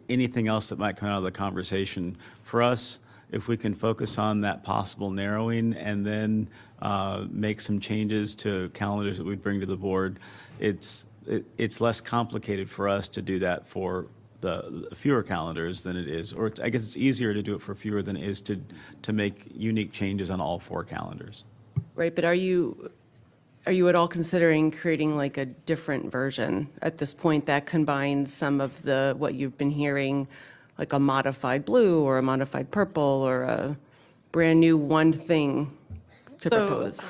anything else that might come out of the conversation. For us, if we can focus on that possible narrowing and then make some changes to calendars that we bring to the board, it's less complicated for us to do that for the fewer calendars than it is, or I guess it's easier to do it for fewer than it is to make unique changes on all 4 calendars. Right, but are you at all considering creating like a different version at this point that combines some of what you've been hearing, like a modified blue or a modified purple or a brand new one thing to propose?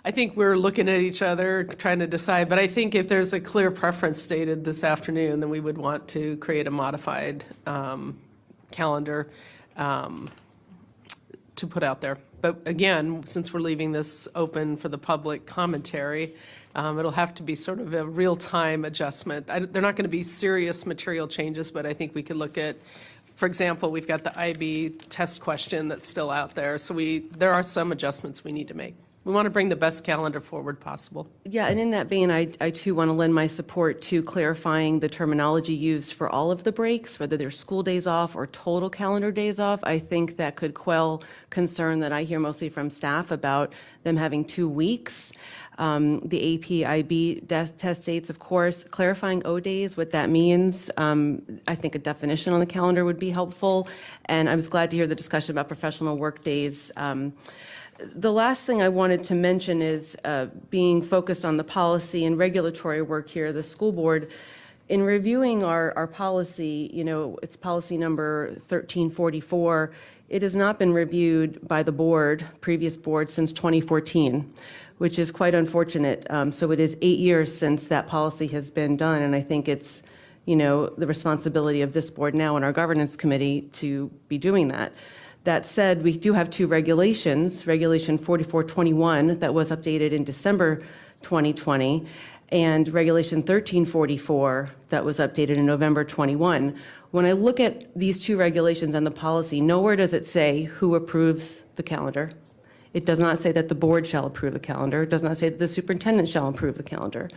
I think we're looking at each other, trying to decide, but I think if there's a clear preference stated this afternoon, then we would want to create a modified calendar to put out there. But again, since we're leaving this open for the public commentary, it'll have to be sort of a real-time adjustment. They're not going to be serious material changes, but I think we could look at, for example, we've got the IB test question that's still out there. So there are some adjustments we need to make. We want to bring the best calendar forward possible. Yeah, and in that vein, I too want to lend my support to clarifying the terminology used for all of the breaks, whether they're school days off or total calendar days off. I think that could quell concern that I hear mostly from staff about them having 2 weeks. The AP IB test dates, of course, clarifying O days, what that means. I think a definition on the calendar would be helpful. And I was glad to hear the discussion about professional work days. The last thing I wanted to mention is being focused on the policy and regulatory work here, the school board. In reviewing our policy, it's policy number 1344, it has not been reviewed by the board, previous board, since 2014, which is quite unfortunate. So it is 8 years since that policy has been done, and I think it's, the responsibility of this board now and our governance committee to be doing that. That said, we do have 2 regulations, Regulation 4421 that was updated in December 2020, and Regulation 1344 that was updated in November 21. When I look at these 2 regulations and the policy, nowhere does it say who approves the calendar. It does not say that the board shall approve the calendar. It does not say that the superintendent shall approve the calendar.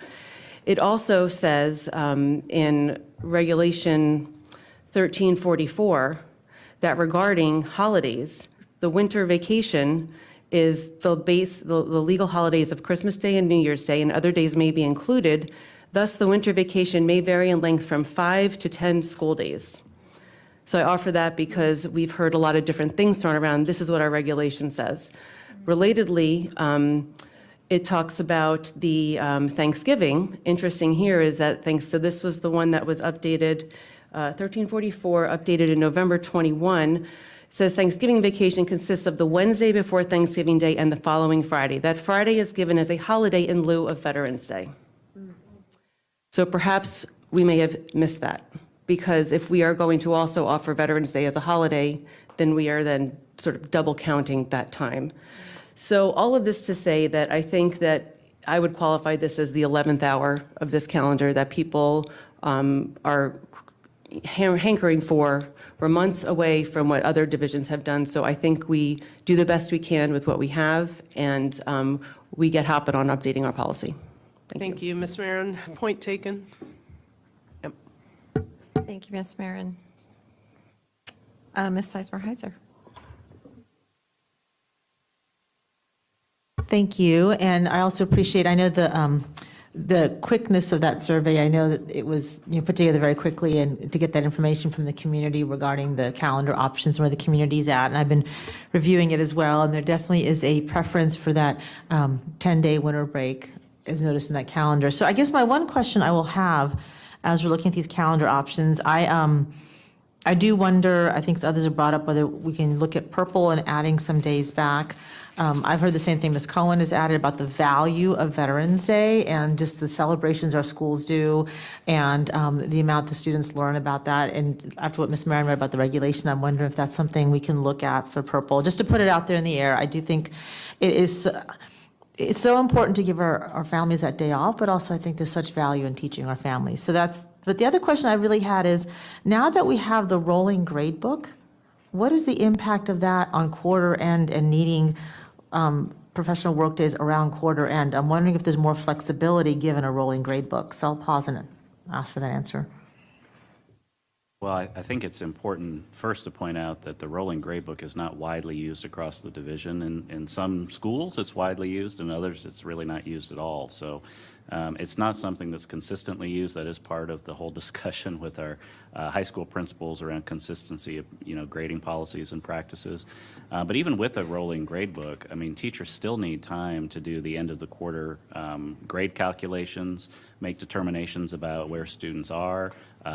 It also says in Regulation 1344 that regarding holidays, the winter vacation is the legal holidays of Christmas Day and New Year's Day, and other days may be included. Thus, the winter vacation may vary in length from 5 to 10 school days. So I offer that because we've heard a lot of different things thrown around. This is what our regulation says. Relatedly, it talks about the Thanksgiving. Interesting here is that so this was the one that was updated 1344, updated in November 21, says Thanksgiving vacation consists of the Wednesday before Thanksgiving Day and the following Friday. That Friday is given as a holiday in lieu of Veterans Day. So perhaps we may have missed that, because if we are going to also offer Veterans Day as a holiday, then we are then sort of double counting that time. So all of this to say that I think that I would qualify this as the 11th hour of this calendar that people are hankering for. We're months away from what other divisions have done, so I think we do the best we can with what we have, and we get hopping on updating our policy. Thank you, Ms. Marin. Point taken. Yep. Thank you, Ms. Marin. Ms. Sizemore-Heiser. Thank you, and I also appreciate, I know the quickness of that survey. I know that it was put together very quickly, and to get that information from the community regarding the calendar options, where the community's at, and I've been reviewing it as well, and there definitely is a preference for that 10-day winter break, as noticed in that calendar. So I guess my one question I will have, as we're looking at these calendar options, I do wonder, I think others have brought up whether we can look at purple and adding some days back. I've heard the same thing Ms. Cohen has added about the value of Veterans Day and just the celebrations our schools do, and the amount the students learn about that. And after what Ms. Marin read about the regulation, I'm wondering if that's something we can look at for purple, just to put it out there in the air. I do think it's so important to give our families that day off, but also I think there's such value in teaching our families. So but the other question I really had is, now that we have the rolling grade book, what is the impact of that on quarter end and needing professional work days around quarter end? I'm wondering if there's more flexibility given a rolling grade book. So I'll pause and ask for that answer. Well, I think it's important first to point out that the rolling grade book is not widely used across the division. In some schools, it's widely used. In others, it's really not used at all. So It's not something that's consistently used. That is part of the whole discussion with our high school principals around consistency of, grading policies and practices. But even with a rolling grade book, I mean, teachers still need time to do the end of the quarter grade calculations, make determinations about where students are,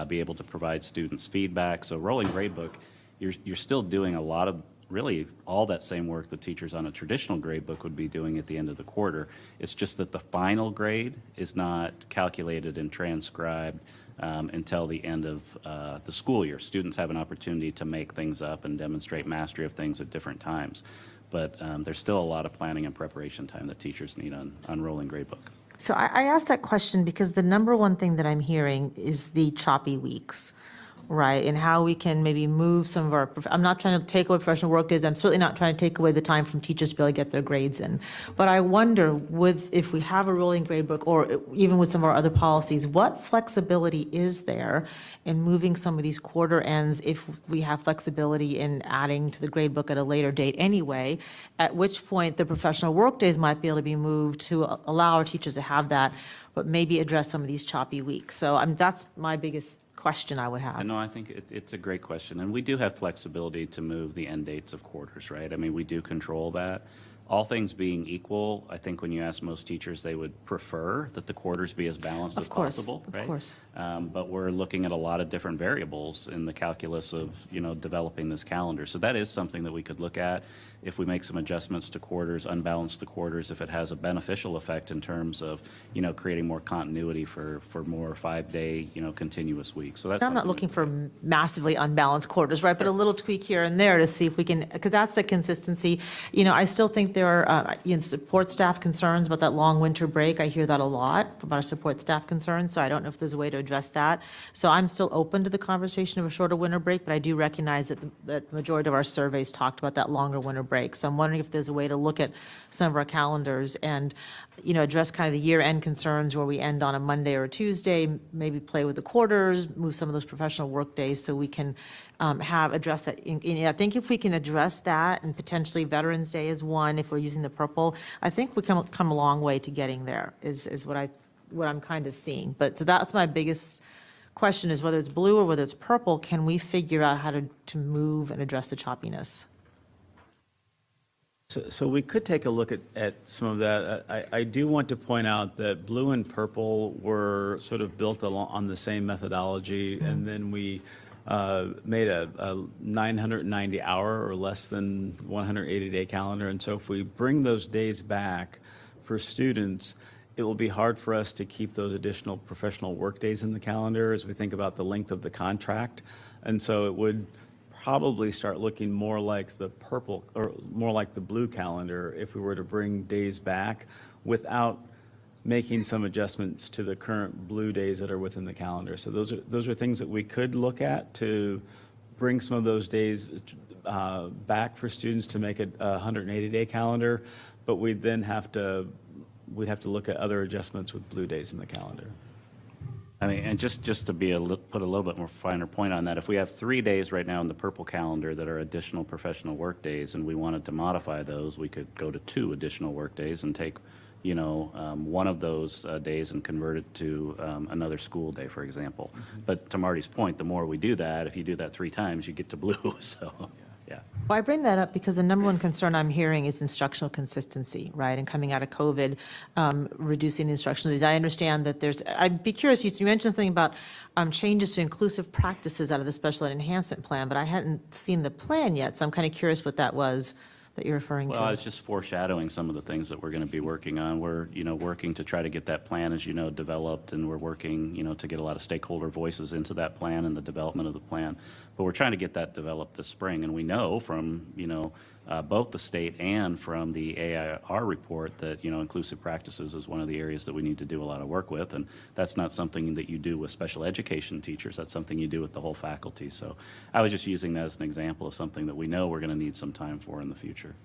be able to provide students feedback. So rolling grade book, you're still doing a lot of really all that same work the teachers on a traditional grade book would be doing at the end of the quarter. It's just that the final grade is not calculated and transcribed until the end of the school year. Students have an opportunity to make things up and demonstrate mastery of things at different times. But there's still a lot of planning and preparation time that teachers need on rolling grade book. So I asked that question because the number one thing that I'm hearing is the choppy weeks, right? And how we can maybe move some of our, I'm not trying to take away professional work days. I'm certainly not trying to take away the time from teachers to be able to get their grades in. But I wonder if we have a rolling grade book, or even with some of our other policies, what flexibility is there in moving some of these quarter ends if we have flexibility in adding to the grade book at a later date anyway, at which point the professional work days might be able to be moved to allow our teachers to have that, but maybe address some of these choppy weeks. So that's my biggest question I would have. No, I think it's a great question. And we do have flexibility to move the end dates of quarters, right? I mean, we do control that. All things being equal, I think when you ask most teachers, they would prefer that the quarters be as balanced as possible, right? Of course. But we're looking at a lot of different variables in the calculus of, developing this calendar. So that is something that we could look at. If we make some adjustments to quarters, unbalance the quarters, if it has a beneficial effect in terms of, creating more continuity for more 5-day, continuous weeks. So that's I'm not looking for massively unbalanced quarters, right? But a little tweak here and there to see if we can, because that's the consistency. I still think there are, support staff concerns about that long winter break. I hear that a lot about our support staff concerns, so I don't know if there's a way to address that. So I'm still open to the conversation of a shorter winter break, but I do recognize that the majority of our surveys talked about that longer winter break. So I'm wondering if there's a way to look at some of our calendars and, address kind of the year-end concerns where we end on a Monday or a Tuesday, maybe play with the quarters, move some of those professional work days so we can address that. I think if we can address that, and potentially Veterans Day is one, if we're using the purple, I think we come a long way to getting there, is what I'm kind of seeing. But so that's my biggest question, is whether it's blue or whether it's purple, can we figure out how to move and address the choppiness? So we could take a look at some of that. I do want to point out that blue and purple were sort of built on the same methodology, and then we made a 990-hour or less than 180-day calendar. And so if we bring those days back for students, it will be hard for us to keep those additional professional work days in the calendar as we think about the length of the contract. And so it would probably start looking more like the purple or more like the blue calendar if we were to bring days back without making some adjustments to the current blue days that are within the calendar. So those are things that we could look at to bring some of those days back for students to make it a 180-day calendar, but we'd have to look at other adjustments with blue days in the calendar. I mean, and just to put a little bit more finer point on that, if we have 3 days right now in the purple calendar that are additional professional work days, and we wanted to modify those, we could go to 2 additional work days and take, one of those days and convert it to another school day, for example. But to Marty's point, the more we do that, if you do that 3 times, you get to blue. So, yeah. Well, I bring that up because the number one concern I'm hearing is instructional consistency, right? And coming out of COVID, reducing the instructional days. I understand that I'd be curious, you mentioned something about changes to inclusive practices out of the special ed enhancement plan, but I hadn't seen the plan yet, so I'm kind of curious what that was that you're referring to. Well, I was just foreshadowing some of the things that we're going to be working on. We're, working to try to get that plan, as developed, and we're working, to get a lot of stakeholder voices into that plan and the development of the plan. But we're trying to get that developed this spring, and we know from, both the state and from the AIR report that, inclusive practices is one of the areas that we need to do a lot of work with, and that's not something that you do with special education teachers. That's something you do with the whole faculty. So I was just using that as an example of something that we know we're going to need some time for in the future.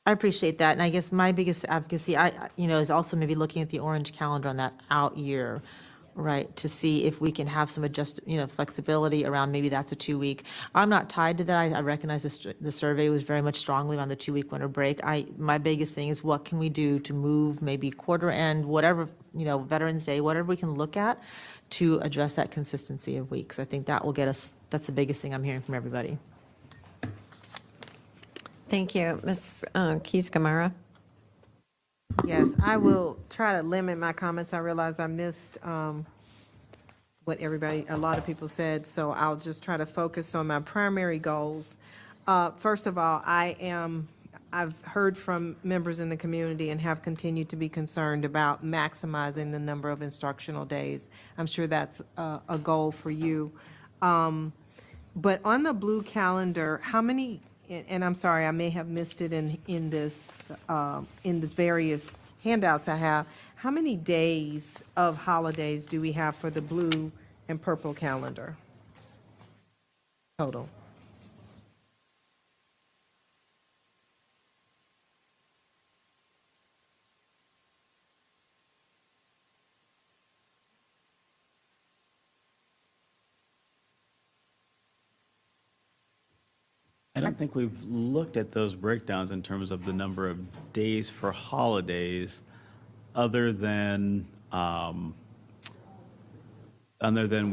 I appreciate that, and I guess my biggest advocacy, is also maybe looking at the orange calendar on that out year, right, to see if we can have some flexibility around maybe that's a 2-week. I'm not tied to that. I recognize the survey was very much strongly on the 2-week winter break. My biggest thing is what can we do to move maybe quarter end, whatever, Veterans Day, whatever we can look at to address that consistency of weeks. I think that will get us, that's the biggest thing I'm hearing from everybody. Thank you. Ms. Keys-Gamarra? Yes, I will try to limit my comments. I realize I missed what a lot of people said, so I'll just try to focus on my primary goals. First of all, I've heard from members in the community and have continued to be concerned about maximizing the number of instructional days. I'm sure that's a goal for you. But on the blue calendar, how many, and I'm sorry, I may have missed it in this various handouts I have, how many days of holidays do we have for the blue and purple calendar total? I don't think we've looked at those breakdowns in terms of the number of days for holidays, other than we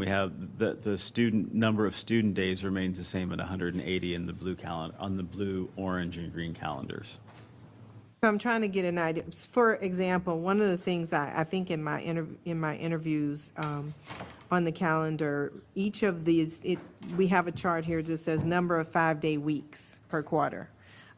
have the student number of student days remains the same at 180 in the blue calendar, on the blue, orange, and green calendars. So I'm trying to get an idea. For example, one of the things I think in my interviews on the calendar, each of these, we have a chart here that says number of 5-day weeks per quarter.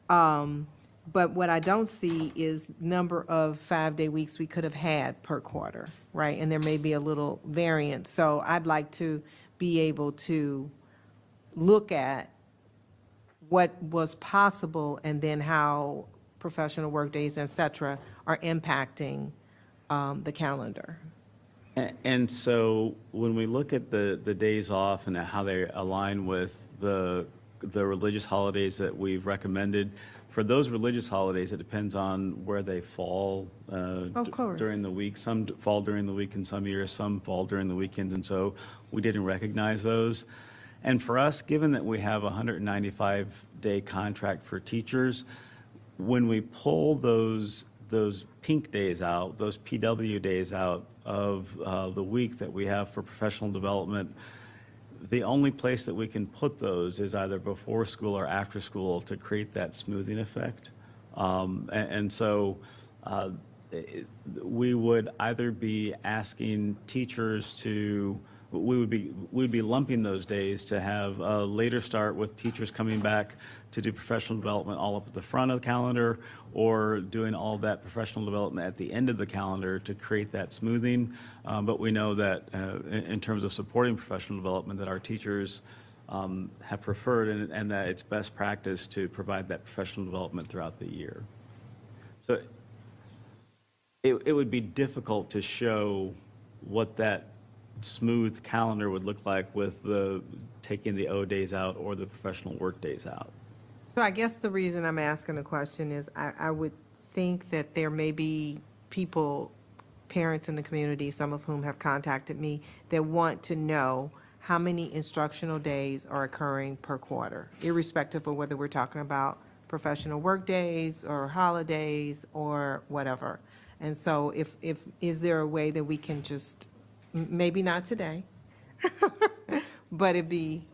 But what I don't see is number of 5-day weeks we could have had per quarter, right? And there may be a little variance. So I'd like to be able to look at what was possible and then how professional workdays, et cetera, are impacting the calendar. And so when we look at the days off and how they align with the religious holidays that we've recommended, for those religious holidays, it depends on where they fall Of course. during the week. Some fall during the week in some years, some fall during the weekends, and so we didn't recognize those. And for us, given that we have a 195-day contract for teachers, when we pull those pink days out, those PW days out of the week that we have for professional development, the only place that we can put those is either before school or after school to create that smoothing effect. And so we would either be asking teachers to, we'd be lumping those days to have a later start with teachers coming back to do professional development all up at the front of the calendar, or doing all that professional development at the end of the calendar to create that smoothing. But we know that in terms of supporting professional development, that our teachers have preferred and that it's best practice to provide that professional development throughout the year. So it would be difficult to show what that smooth calendar would look like with taking the O days out or the professional work days out. So I guess the reason I'm asking the question is I would think that there may be people, parents in the community, some of whom have contacted me, that want to know how many instructional days are occurring per quarter, irrespective of whether we're talking about professional work days or holidays or whatever. And so is there a way that we can just, maybe not today, but it'd be,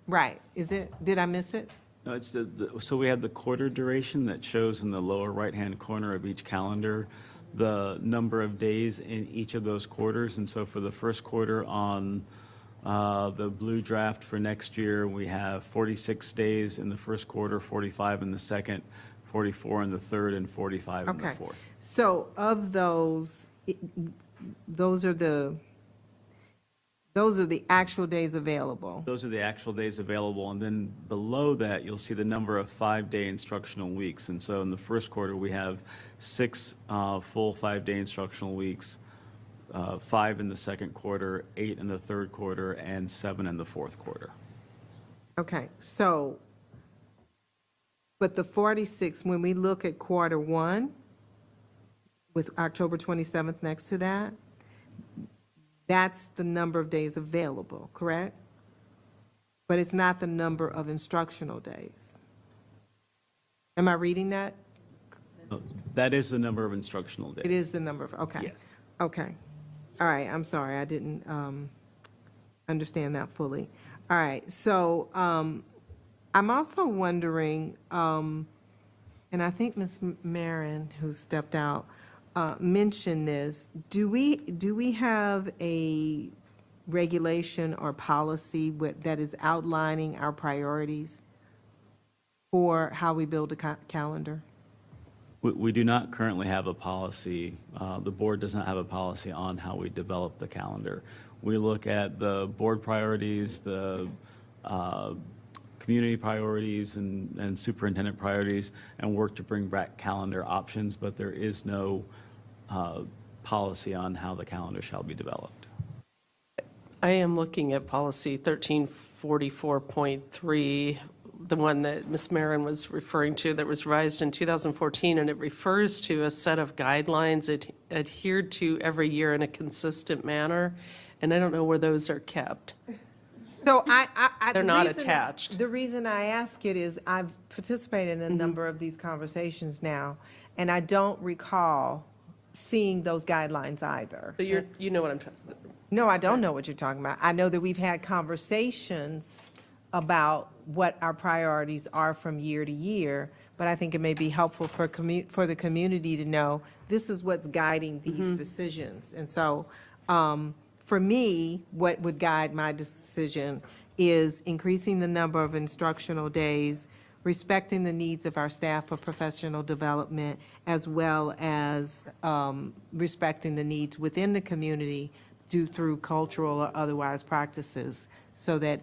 right, did I miss it? No, it's so we have the quarter duration that shows in the lower right-hand corner of each calendar the number of days in each of those quarters. And so for the first quarter on the blue draft for next year, we have 46 days in the first quarter, 45 in the second, 44 in the third, and 45 in the Okay. fourth. So of those, those are the actual days available. Those are the actual days available, and then below that, you'll see the number of 5-day instructional weeks. And so in the first quarter, we have 6 full 5-day instructional weeks, 5 in the second quarter, 8 in the third quarter, and 7 in the fourth quarter. Okay, so, but the 46, when we look at quarter one, with October 27th next to that, That's the number of days available, correct? But it's not the number of instructional days. Am I reading that? That is the number of instructional days. It is the number of, okay. Yes. Okay. All right, I'm sorry, I didn't understand that fully. All right, so I'm also wondering, and I think Ms. Marin, who stepped out, mentioned this, do we have a regulation or policy that is outlining our priorities for how we build a calendar? We do not currently have a policy, the board does not have a policy on how we develop the calendar. We look at the board priorities, the community priorities and superintendent priorities, and work to bring back calendar options, but there is no policy on how the calendar shall be developed. I am looking at policy 1344.3, the one that Ms. Marin was referring to that was revised in 2014, and it refers to a set of guidelines adhered to every year in a consistent manner, and I don't know where those are kept. So They're not attached. The reason I ask it is I've participated in a number of these conversations now, and I don't recall seeing those guidelines either. So you know what I'm talking about. No, I don't know what you're talking about. I know that we've had conversations about what our priorities are from year to year, but I think it may be helpful for the community to know this is what's guiding these decisions. And so, for me, what would guide my decision is increasing the number of instructional days, respecting the needs of our staff for professional development, as well as respecting the needs within the community through cultural or otherwise practices, so that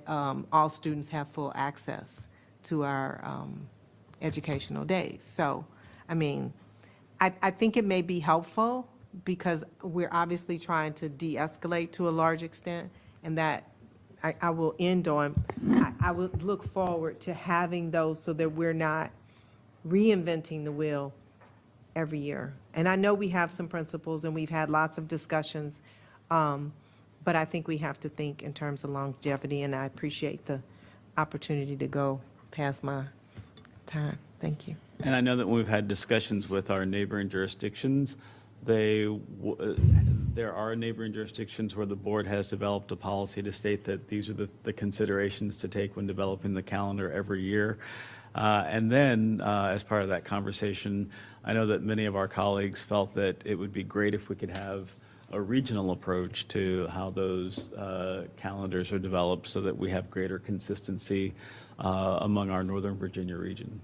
all students have full access to our educational days. So, I mean, I think it may be helpful because we're obviously trying to de-escalate to a large extent, and that I will end on, I would look forward to having those so that we're not reinventing the wheel every year. And I know we have some principles and we've had lots of discussions, but I think we have to think in terms of longevity, and I appreciate the opportunity to go past my time. Thank you. And I know that when we've had discussions with our neighboring jurisdictions, there are neighboring jurisdictions where the board has developed a policy to state that these are the considerations to take when developing the calendar every year. And then, as part of that conversation, I know that many of our colleagues felt that it would be great if we could have a regional approach to how those calendars are developed so that we have greater consistency among our Northern Virginia region.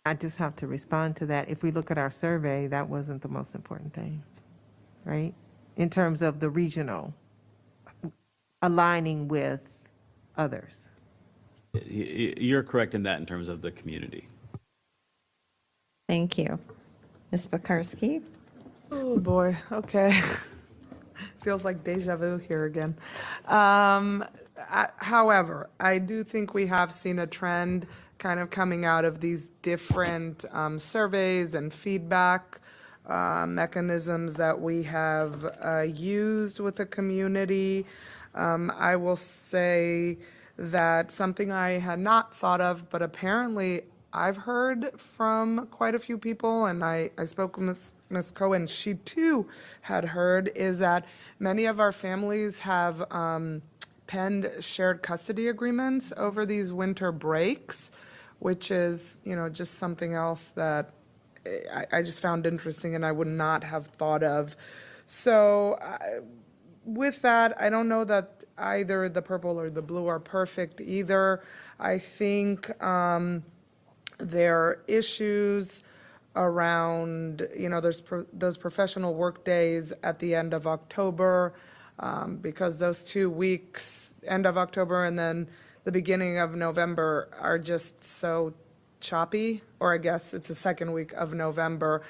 I just have to respond to that. If we look at our survey, that wasn't the most important thing, right? In terms of the regional, aligning with others. You're correct in that in terms of the community. Thank you. Ms. Pekarsky? Oh, boy, okay. Feels like deja vu here again. However, I do think we have seen a trend kind of coming out of these different surveys and feedback mechanisms that we have used with the community. I will say that something I had not thought of, but apparently I've heard from quite a few people, and I spoke with Ms. Cohen, she too had heard, is that many of our families have penned shared custody agreements over these winter breaks, which is, just something else that I just found interesting and I would not have thought of. So with that, I don't know that either the purple or the blue are perfect either. I think there are issues around, there's those professional work days at the end of October, because those 2 weeks, end of October and then the beginning of November, are just so choppy, or I guess it's the second week of November.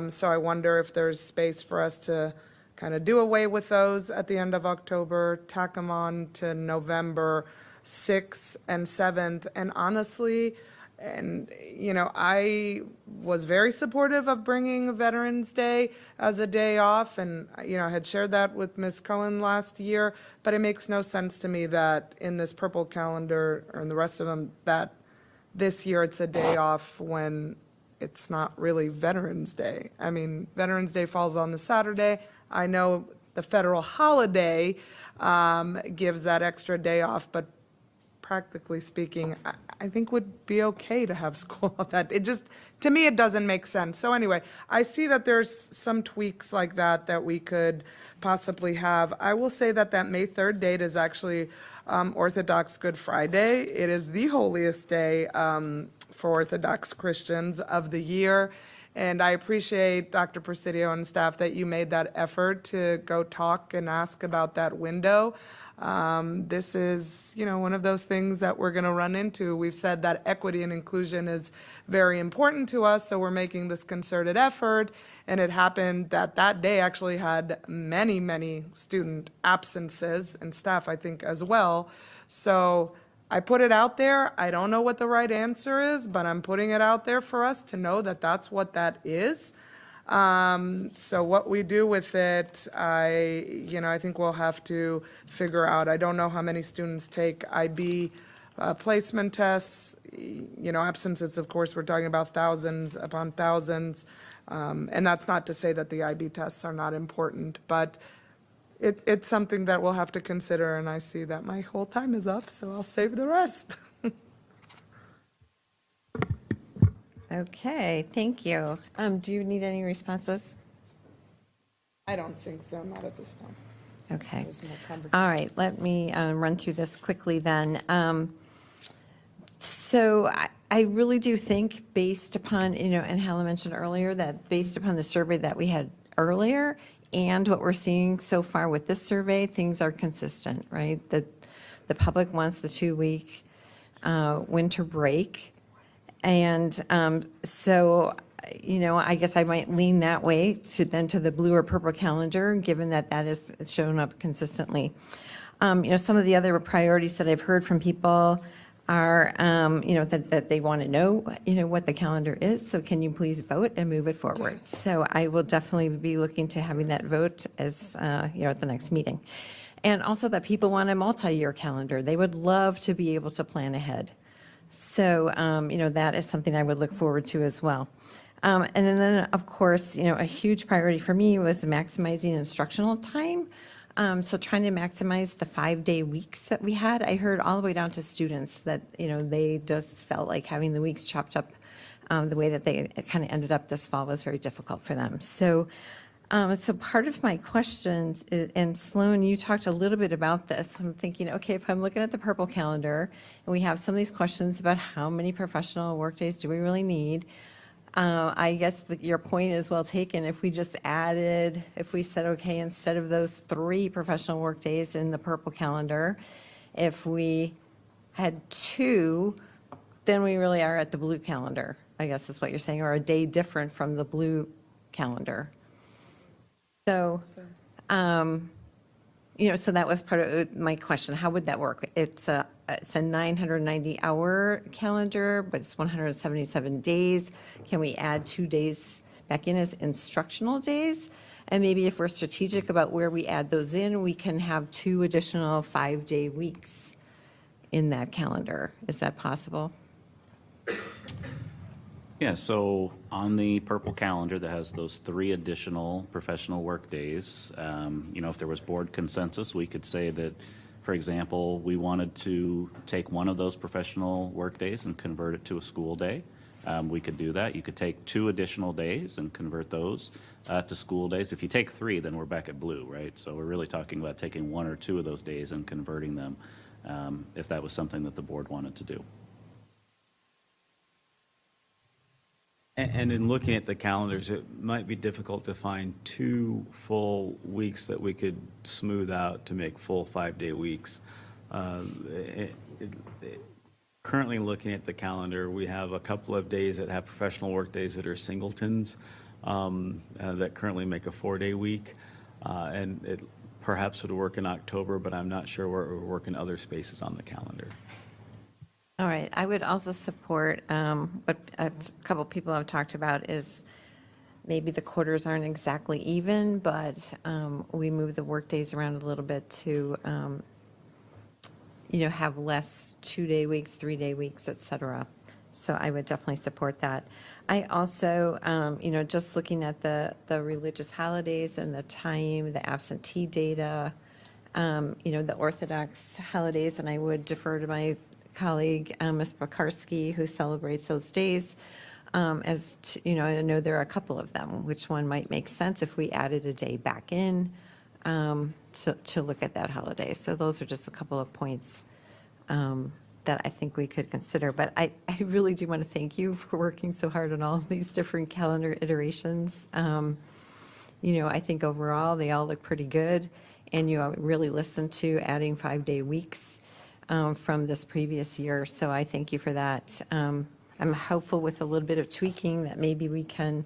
So I wonder if there's space for us to kind of do away with those at the end of October, tack them on to November 6th and 7th. And honestly, And, I was very supportive of bringing Veterans Day as a day off, and, I had shared that with Ms. Cohen last year, but it makes no sense to me that in this purple calendar, or in the rest of them, that this year it's a day off when it's not really Veterans Day. I mean, Veterans Day falls on the Saturday. I know the federal holiday gives that extra day off, but practically speaking, I think would be okay to have school on that. It just, to me, it doesn't make sense. So anyway, I see that there's some tweaks like that we could possibly have. I will say that May 3rd date is actually Orthodox Good Friday. It is the holiest day for Orthodox Christians of the year. And I appreciate, Dr. Presidio and staff, that you made that effort to go talk and ask about that window. This is, one of those things that we're going to run into. We've said that equity and inclusion is very important to us, so we're making this concerted effort. And it happened that day actually had many, many student absences, and staff, I think, as well. So I put it out there. I don't know what the right answer is, but I'm putting it out there for us to know that that's what that is. So what we do with it, I think we'll have to figure out. I don't know how many students take IB placement tests. Absences, of course, we're talking about thousands upon thousands. And that's not to say that the IB tests are not important, but it's something that we'll have to consider. And I see that my whole time is up, so I'll save the rest. Okay, thank you. Do you need any responses? I don't think so, not at this time. Okay. There's more conversation. All right, let me run through this quickly then. So I really do think, based upon, and Helen mentioned earlier, that based upon the survey that we had earlier and what we're seeing so far with this survey, things are consistent, right? The public wants the 2-week winter break. And so, I guess I might lean that way to the blue or purple calendar, given that that is shown up consistently. Some of the other priorities that I've heard from people are, that they want to know, what the calendar is. So can you please vote and move it forward? So I will definitely be looking to having that vote as, at the next meeting. And also that people want a multi-year calendar. They would love to be able to plan ahead. So, that is something I would look forward to as well. And then, of course, a huge priority for me was maximizing instructional time. So trying to maximize the 5-day weeks that we had. I heard all the way down to students that, they just felt like having the weeks chopped up the way that they kind of ended up this fall was very difficult for them. So part of my questions, and Sloan, you talked a little bit about this. I'm thinking, okay, if I'm looking at the purple calendar and we have some of these questions about how many professional workdays do we really need, I guess that your point is well taken. If we just added, if we said, okay, instead of those 3 professional workdays in the purple calendar, if we had 2, then we really are at the blue calendar, I guess is what you're saying, or a day different from the blue calendar. So, so that was part of my question. How would that work? It's a 990-hour calendar, but it's 177 days. Can we add 2 days back in as instructional days? And maybe if we're strategic about where we add those in, we can have 2 additional 5-day weeks in that calendar. Is that possible? Yeah, so on the purple calendar that has those 3 additional professional work days, if there was board consensus, we could say that, for example, we wanted to take one of those professional work days and convert it to a school day. We could do that. You could take 2 additional days and convert those to school days. If you take 3, then we're back at blue, right? So we're really talking about taking 1 or 2 of those days and converting them, if that was something that the board wanted to do. And in looking at the calendars, it might be difficult to find 2 full weeks that we could smooth out to make full 5-day weeks. Currently looking at the calendar, we have a couple of days that have professional work days that are singletons that currently make a 4-day week. And it perhaps would work in October, but I'm not sure where it would work in other spaces on the calendar. All right, I would also support what a couple people have talked about is maybe the quarters aren't exactly even, but we move the workdays around a little bit to, have less 2-day weeks, 3-day weeks, et cetera. So I would definitely support that. I also, just looking at the religious holidays and the time, the absentee data, the Orthodox holidays, and I would defer to my colleague, Ms. Bakarski, who celebrates those days. I know there are a couple of them, which one might make sense if we added a day back in to look at that holiday. So those are just a couple of points that I think we could consider. But I really do want to thank you for working so hard on all of these different calendar iterations. I think overall, they all look pretty good. And you really listened to adding 5-day weeks from this previous year. So I thank you for that. I'm hopeful with a little bit of tweaking that maybe we can,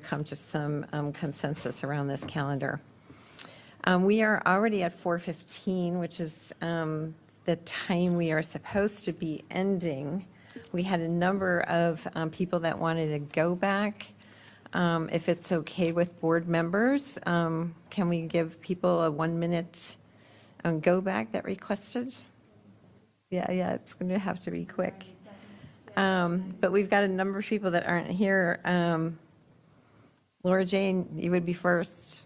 come to some consensus around this calendar. We are already at 4:15, which is the time we are supposed to be ending. We had a number of people that wanted to go back. If it's okay with board members, can we give people a 1-minute go back that requested? Yeah, it's going to have to be quick. But we've got a number of people that aren't here. Laura Jane, you would be first.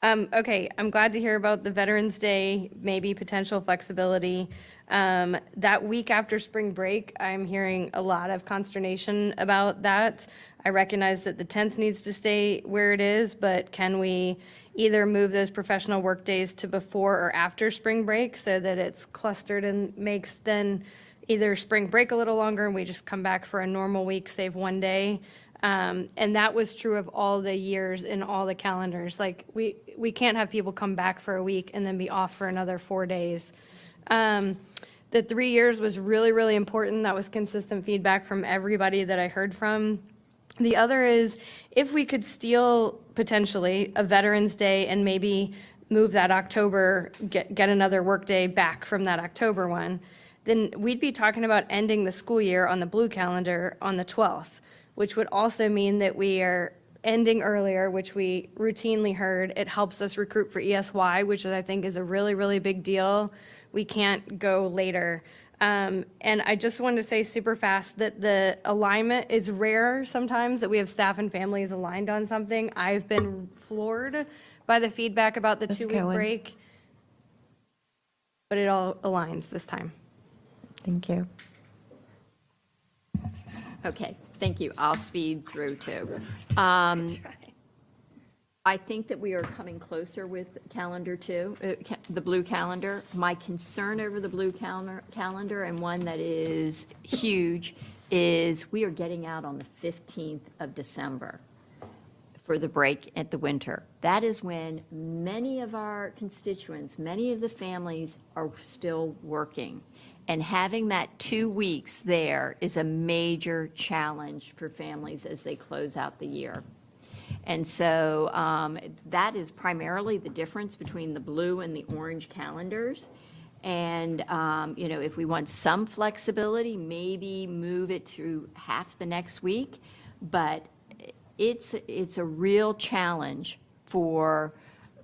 Okay, I'm glad to hear about the Veterans Day, maybe potential flexibility. That week after spring break, I'm hearing a lot of consternation about that. I recognize that the 10th needs to stay where it is, but can we either move those professional work days to before or after spring break so that it's clustered and makes then either spring break a little longer and we just come back for a normal week, save 1 day? And that was true of all the years in all the calendars. Like we can't have people come back for a week and then be off for another 4 days. The 3 years was really, really important. That was consistent feedback from everybody that I heard from. The other is if we could steal potentially a Veterans Day and maybe move that October, get another work day back from that October one, then we'd be talking about ending the school year on the blue calendar on the 12th, which would also mean that we are ending earlier, which we routinely heard. It helps us recruit for ESY, which I think is a really, really big deal. We can't go later. And I just wanted to say super fast that the alignment is rare sometimes that we have staff and families aligned on something. I've been floored by the feedback about the 2-week break, but it all aligns this time. Thank you. Okay, thank you. I'll speed through too. I think that we are coming closer with calendar 2, the blue calendar. My concern over the blue calendar, and one that is huge, is we are getting out on the 15th of December for the break at the winter. That is when many of our constituents, many of the families are still working. And having that 2 weeks there is a major challenge for families as they close out the year. And so that is primarily the difference between the blue and the orange calendars. And, if we want some flexibility, maybe move it to half the next week. But it's a real challenge for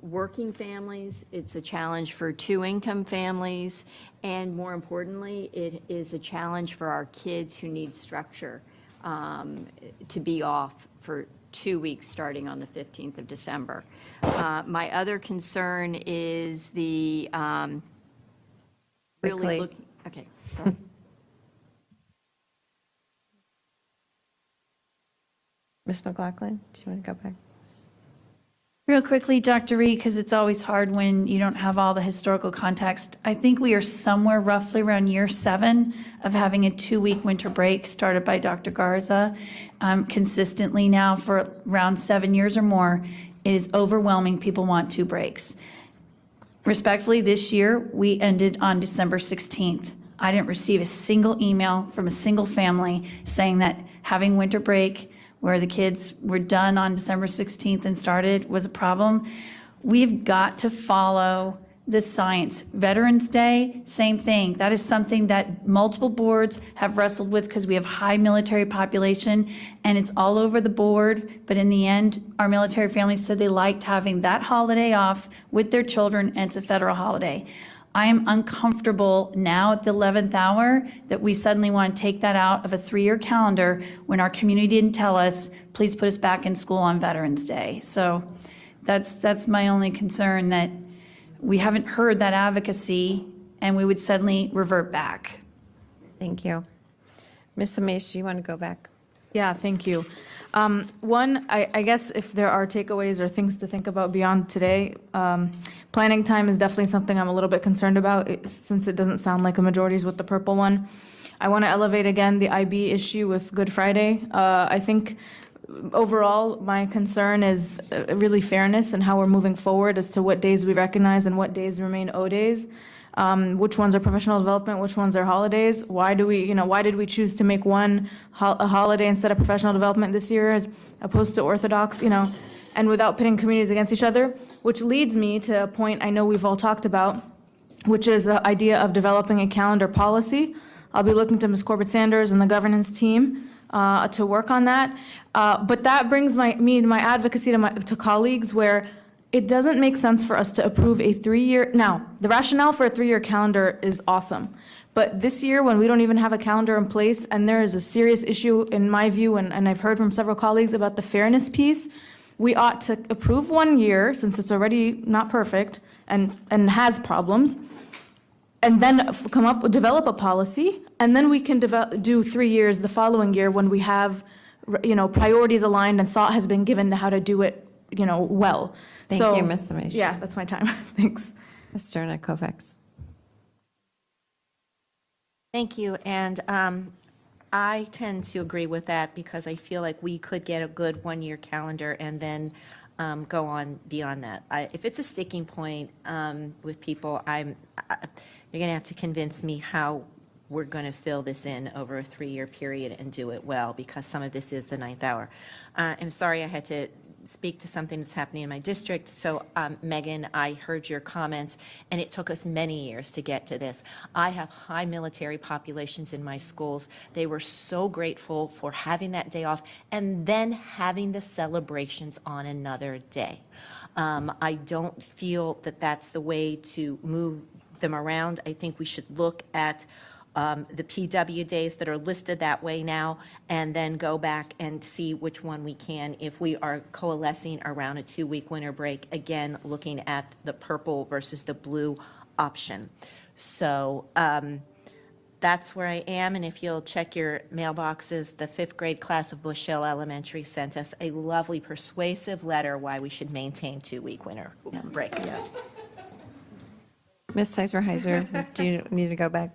working families. It's a challenge for 2-income families. And more importantly, it is a challenge for our kids who need structure to be off for 2 weeks starting on the 15th of December. My other concern is the really looking, okay, sorry. Ms. McLaughlin, do you want to go back? Real quickly, Dr. Reed, because it's always hard when you don't have all the historical context. I think we are somewhere roughly around year 7 of having a 2-week winter break started by Dr. Garza consistently now for around 7 years or more. It is overwhelming. People want 2 breaks. Respectfully, this year, we ended on December 16th. I didn't receive a single email from a single family saying that having winter break where the kids were done on December 16th and started was a problem. We've got to follow the science. Veterans Day, same thing. That is something that multiple boards have wrestled with because we have high military population and it's all over the board. But in the end, our military families said they liked having that holiday off with their children, and it's a federal holiday. I am uncomfortable now at the 11th hour that we suddenly want to take that out of a 3-year calendar when our community didn't tell us, please put us back in school on Veterans Day. So that's my only concern, that we haven't heard that advocacy and we would suddenly revert back. Thank you. Ms. Amish, do you want to go back? Yeah, thank you. One, I guess if there are takeaways or things to think about beyond today, planning time is definitely something I'm a little bit concerned about, since it doesn't sound like a majority is with the purple one. I want to elevate again the IB issue with Good Friday. I think overall, my concern is really fairness and how we're moving forward as to what days we recognize and what days remain O days. Which ones are professional development, which ones are holidays? Why did we choose to make one a holiday instead of professional development this year as opposed to Orthodox, and without pitting communities against each other? Which leads me to a point I know we've all talked about, which is the idea of developing a calendar policy. I'll be looking to Ms. Corbett-Sanders and the governance team to work on that. But that brings me to my advocacy to colleagues, where it doesn't make sense for us to approve a 3-year, now, the rationale for a 3-year calendar is awesome. But this year, when we don't even have a calendar in place, and there is a serious issue, in my view, and I've heard from several colleagues about the fairness piece, we ought to approve 1 year, since it's already not perfect and has problems, and then develop a policy, and then we can do 3 years the following year when we have, priorities aligned and thought has been given to how to do it, well. Thank you, Ms. Amish. Yeah, that's my time. Thanks. Ms. Sterna Kovacs. Thank you, and I tend to agree with that because I feel like we could get a good 1-year calendar and then go on beyond that. If it's a sticking point with people, you're going to have to convince me how we're going to fill this in over a 3-year period and do it well, because some of this is the 9th hour. I'm sorry I had to speak to something that's happening in my district. So, Megan, I heard your comments, and it took us many years to get to this. I have high military populations in my schools. They were so grateful for having that day off and then having the celebrations on another day. I don't feel that that's the way to move them around. I think we should look at the PW days that are listed that way now, and then go back and see which one we can, if we are coalescing around a 2-week winter break, again, looking at the purple versus the blue option. So that's where I am, and if you'll check your mailboxes, the 5th grade class of Bush Hill Elementary sent us a lovely persuasive letter why we should maintain 2-week winter break. Ms. Heiser, do you need to go back?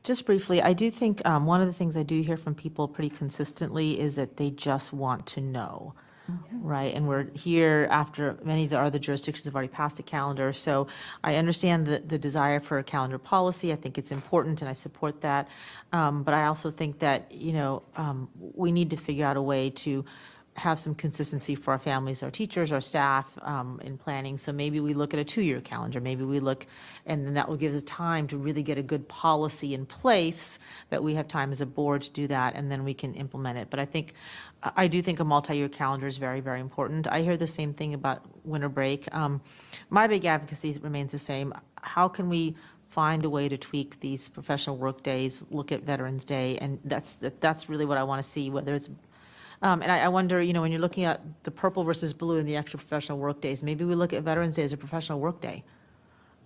Just briefly, I do think one of the things I do hear from people pretty consistently is that they just want to know, right? And we're here after many of the other jurisdictions have already passed a calendar. So I understand the desire for a calendar policy. I think it's important, and I support that. But I also think that, we need to figure out a way to have some consistency for our families, our teachers, our staff in planning. So maybe we look at a 2-year calendar. Maybe we look, and then that will give us time to really get a good policy in place, that we have time as a board to do that, and then we can implement it. But I do think a multi-year calendar is very, very important. I hear the same thing about winter break. My big advocacy remains the same. How can we find a way to tweak these professional work days, look at Veterans Day, and that's really what I want to see, whether it's and I wonder, when you're looking at the purple versus blue and the extra professional work days, maybe we look at Veterans Day as a professional work day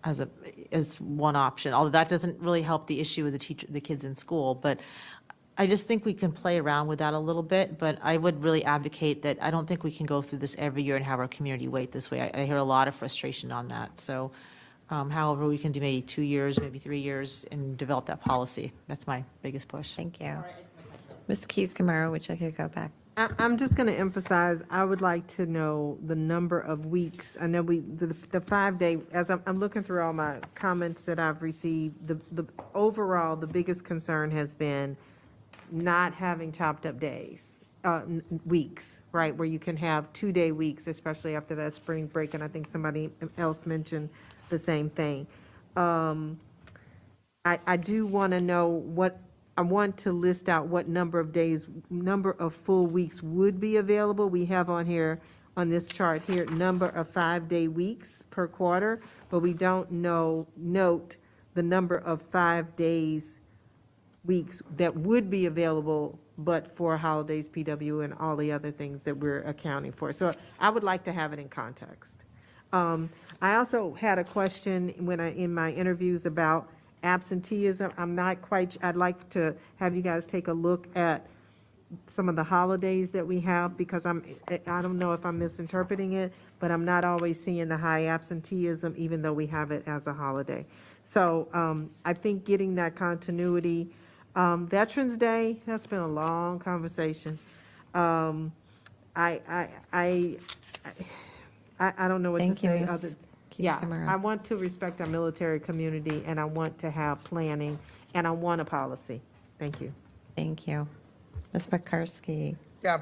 as one option, although that doesn't really help the issue with the kids in school. But I just think we can play around with that a little bit, but I would really advocate that I don't think we can go through this every year and have our community wait this way. I hear a lot of frustration on that. So however, we can do maybe 2 years, maybe 3 years, and develop that policy. That's my biggest push. Thank you. Ms. Keys-Gamarra, which I could go back. I'm just going to emphasize, I would like to know the number of weeks. I know the 5-day, as I'm looking through all my comments that I've received, overall, the biggest concern has been not having chopped up days. weeks, right? Where you can have 2-day weeks, especially after that spring break, and I think somebody else mentioned the same thing. I do want to know I want to list out what number of full weeks would be available. We have on here, on this chart here, number of 5-day weeks per quarter, but we don't note the number of 5 days weeks that would be available, but for holidays, PW, and all the other things that we're accounting for. So I would like to have it in context. I also had a question in my interviews about absenteeism. I'm not quite, I'd like to have you guys take a look at some of the holidays that we have, because I don't know if I'm misinterpreting it, but I'm not always seeing the high absenteeism, even though we have it as a holiday. So I think getting that continuity. Veterans Day, that's been a long conversation. I don't know what to Thank you, say Ms. other. Keys Yeah, Camara. I want to respect our military community, and I want to have planning, and I want a policy. Thank you. Thank you. Ms. Pekarsky. Yeah.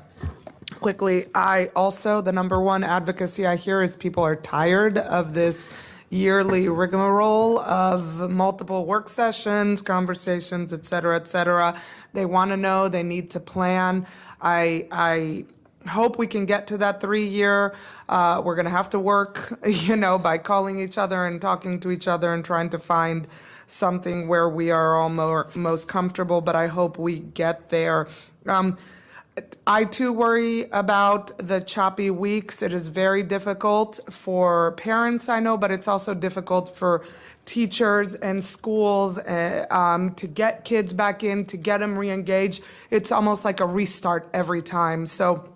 Quickly, the number one advocacy I hear is people are tired of this yearly rigmarole of multiple work sessions, conversations, et cetera, et cetera. They want to know, they need to plan. I hope we can get to that 3-year. We're going to have to work, by calling each other and talking to each other and trying to find something where we are all most comfortable, but I hope we get there. I too worry about the choppy weeks. It is very difficult for parents, I know, but it's also difficult for teachers and schools to get kids back in, to get them re-engaged. It's almost like a restart every time. So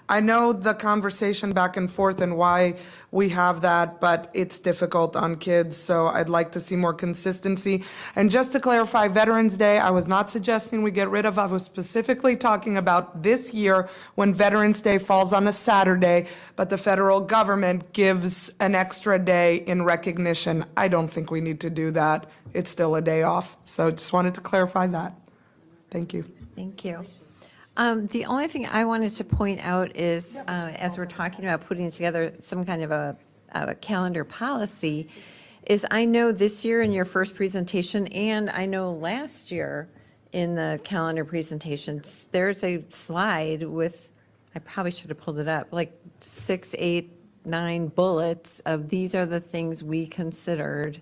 I know the conversation back and forth and why we have that, but it's difficult on kids, so I'd like to see more consistency. And just to clarify, Veterans Day, I was not suggesting we get rid of. I was specifically talking about this year when Veterans Day falls on a Saturday, but the federal government gives an extra day in recognition. I don't think we need to do that. It's still a day off. So just wanted to clarify that. Thank you. Thank you. The only thing I wanted to point out is, as we're talking about putting together some kind of a calendar policy, is I know this year in your first presentation, and I know last year in the calendar presentations, there's a slide with, I probably should have pulled it up, like 6, 8, 9 bullets of these are the things we considered.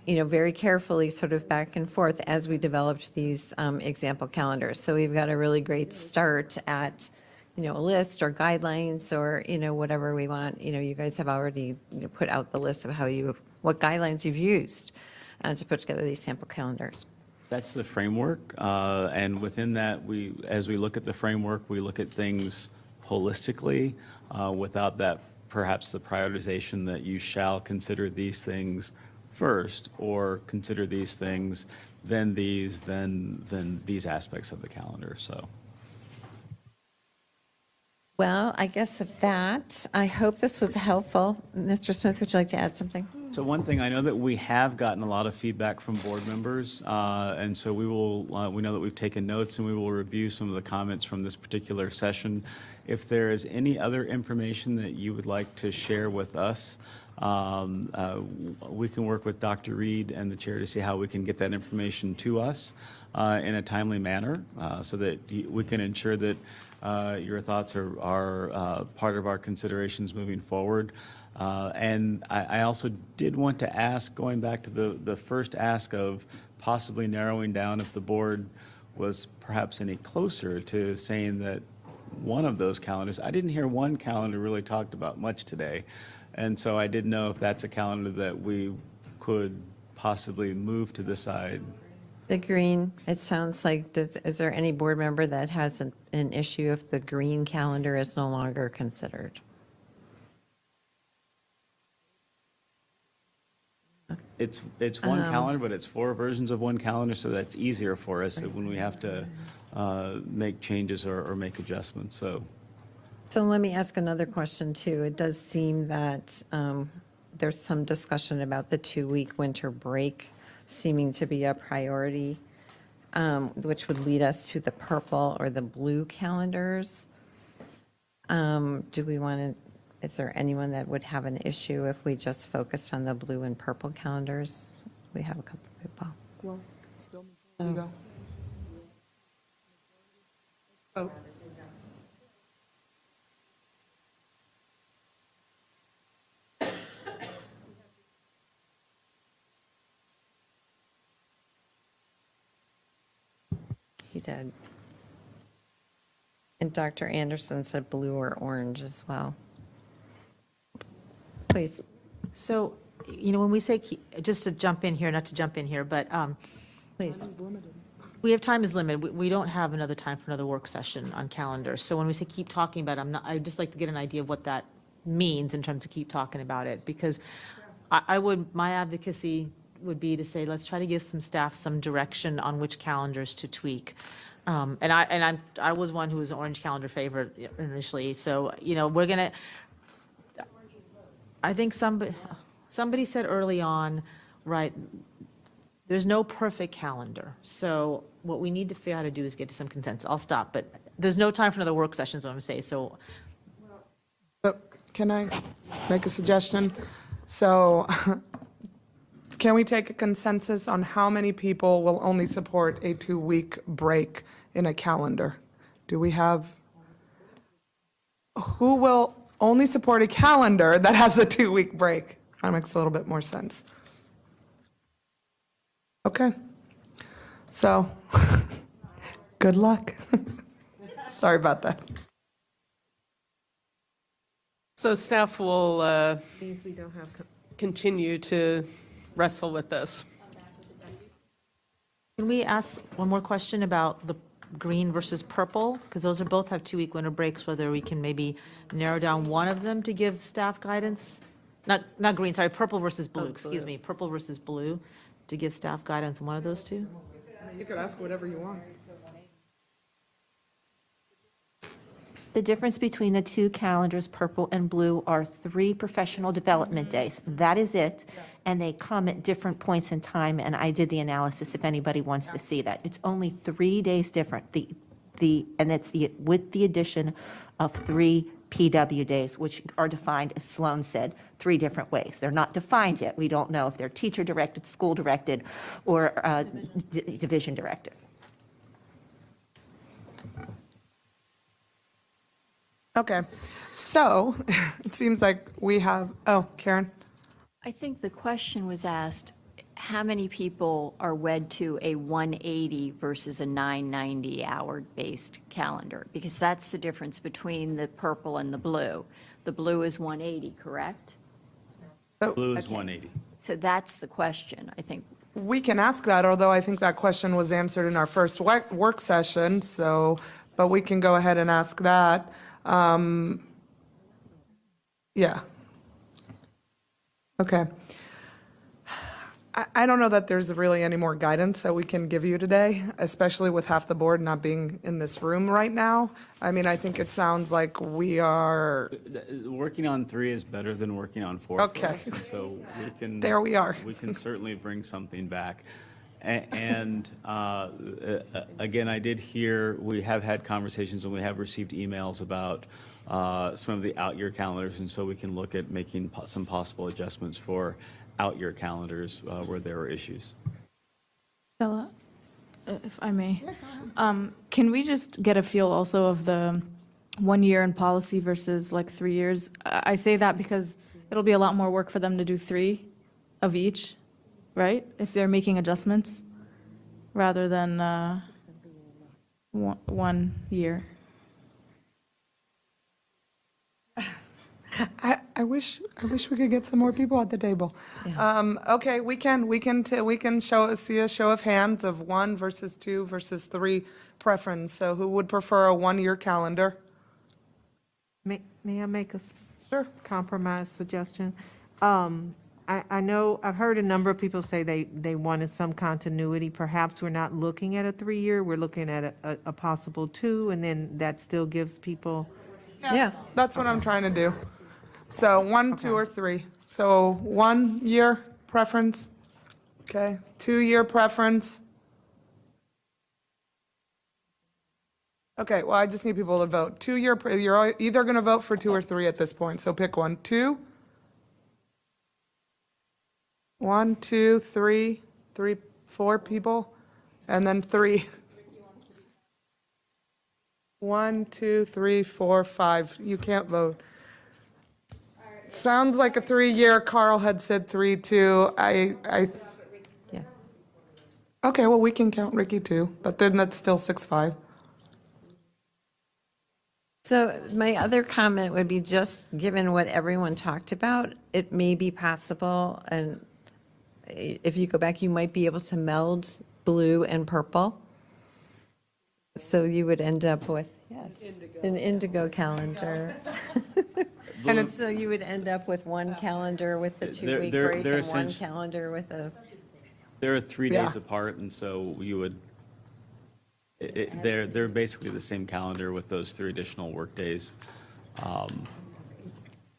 Very carefully, sort of back and forth as we developed these example calendars. So we've got a really great start at, a list or guidelines or, whatever we want. You guys have already put out the list of what guidelines you've used to put together these sample calendars. That's the framework, and within that, as we look at the framework, we look at things holistically, without that, perhaps the prioritization that you shall consider these things first, or consider these things, then these aspects of the calendar, so. Well, I guess I hope this was helpful. Mr. Smith, would you like to add something? So one thing, I know that we have gotten a lot of feedback from board members, and so we know that we've taken notes, and we will review some of the comments from this particular session. If there is any other information that you would like to share with us, we can work with Dr. Reed and the chair to see how we can get that information to us in a timely manner, so that we can ensure that your thoughts are part of our considerations moving forward. And I also did want to ask, going back to the first ask of possibly narrowing down if the board was perhaps any closer to saying that one of those calendars, I didn't hear one calendar really talked about much today. And so I didn't know if that's a calendar that we could possibly move to the side. The green, it sounds like, is there any board member that has an issue if the green calendar is no longer considered? It's one calendar, but it's 4 versions of one calendar, so that's easier for us when we have to make changes or make adjustments, so. So let me ask another question, too. It does seem that there's some discussion about the 2-week winter break seeming to be a priority. which would lead us to the purple or the blue calendars. Do we want to, is there anyone that would have an issue if we just focused on the blue and purple calendars? We have a couple of people. Well, still, you go. Oh. He did. And Dr. Anderson said blue or orange as well. Please. So, when we say, just to jump in here, not to jump in here, but Please. we have time is limited. We don't have another time for another work session on calendar. So when we say keep talking about it, I'd just like to get an idea of what that means in terms of keep talking about it. Because my advocacy would be to say, let's try to give some staff some direction on which calendars to tweak. And I was one who was an orange calendar favorite initially. So, we're going to, I think somebody said early on, right, there's no perfect calendar. So what we need to figure out how to do is get to some consensus. I'll stop, but there's no time for another work session, is what I'm saying. So Can I make a suggestion? So can we take a consensus on how many people will only support a 2-week break in a calendar? Do we have, who will only support a calendar that has a 2-week break? That makes a little bit more sense. Okay. So, good luck. Sorry about that. So staff will Means we don't have. continue to wrestle with this. can we ask one more question about the green versus purple? Because those are both have 2-week winter breaks, whether we can maybe narrow down one of them to give staff guidance? Not green, sorry, purple versus blue, excuse me, purple versus blue, to give staff guidance on one of those two? You could ask whatever you want. The difference between the two calendars, purple and blue, are 3 professional development days. That is it, and they come at different points in time, and I did the analysis if anybody wants to see that. It's only 3 days different, and it's with the addition of 3 PW days, which are defined, as Sloan said, 3 different ways. They're not defined yet. We don't know if they're teacher-directed, school-directed, or division-directed. Okay, so it seems like we have, oh, Karen? I think the question was asked, how many people are wed to a 180 versus a 990 hour-based calendar? Because that's the difference between the purple and the blue. The blue is 180, correct? Blue is 180. So that's the question, I think. We can ask that, although I think that question was answered in our first work session, so, but we can go ahead and ask that. Yeah. Okay. I don't know that there's really any more guidance that we can give you today, especially with half the board not being in this room right now. I mean, I think it sounds like we are, Working on 3 is better than working on 4. Okay. For us, and so we can. There we are. We can certainly bring something back. And again, I did hear, we have had conversations and we have received emails about some of the out-year calendars, and so we can look at making some possible adjustments for out-year calendars where there are issues. Stella, if I may, can we just get a feel also of the 1 year in policy versus like 3 years? I say that because it'll be a lot more work for them to do 3 of each, right? If they're making adjustments rather than 1 year. I wish we could get some more people at the table. Okay, we can see a show of hands of 1 versus 2 versus 3 preference. So who would prefer a 1-year calendar? May I make a Sure. compromise suggestion? I know, I've heard a number of people say they wanted some continuity. Perhaps we're not looking at a 3-year, we're looking at a possible 2, and then that still gives people. Yeah, that's what I'm trying to do. So 1, 2, or 3. So 1-year preference, okay, 2-year preference, Okay, well, I just need people to vote. You're either going to vote for 2 or 3 at this point, so pick one. 2? 1, 2, 3, 4 people, and then 3. 1, 2, 3, 4, 5. You can't vote. Sounds like a 3-year. Carl had said 3, too. Yeah. Okay, well, we can count Ricky too, but then that's still 6-5. So my other comment would be just, given what everyone talked about, it may be possible, and if you go back, you might be able to meld blue and purple. So you would end up with, yes, an indigo calendar. And so you would end up with one calendar with the 2-week they're break and one essentially- calendar with a, They're 3 days Yeah. apart, and so you would, they're basically the same calendar with those 3 additional workdays.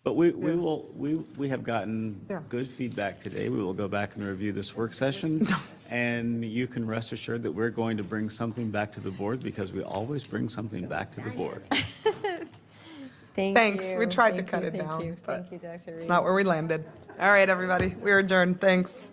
But we have gotten Yeah. good feedback today. We will go back and review this work session. And you can rest assured that we're going to bring something back to the board because we always bring something back to the board. Thanks, we tried to cut it down, but Thank you, Dr. Reed. it's not where we landed. All right, everybody, we're adjourned. Thanks.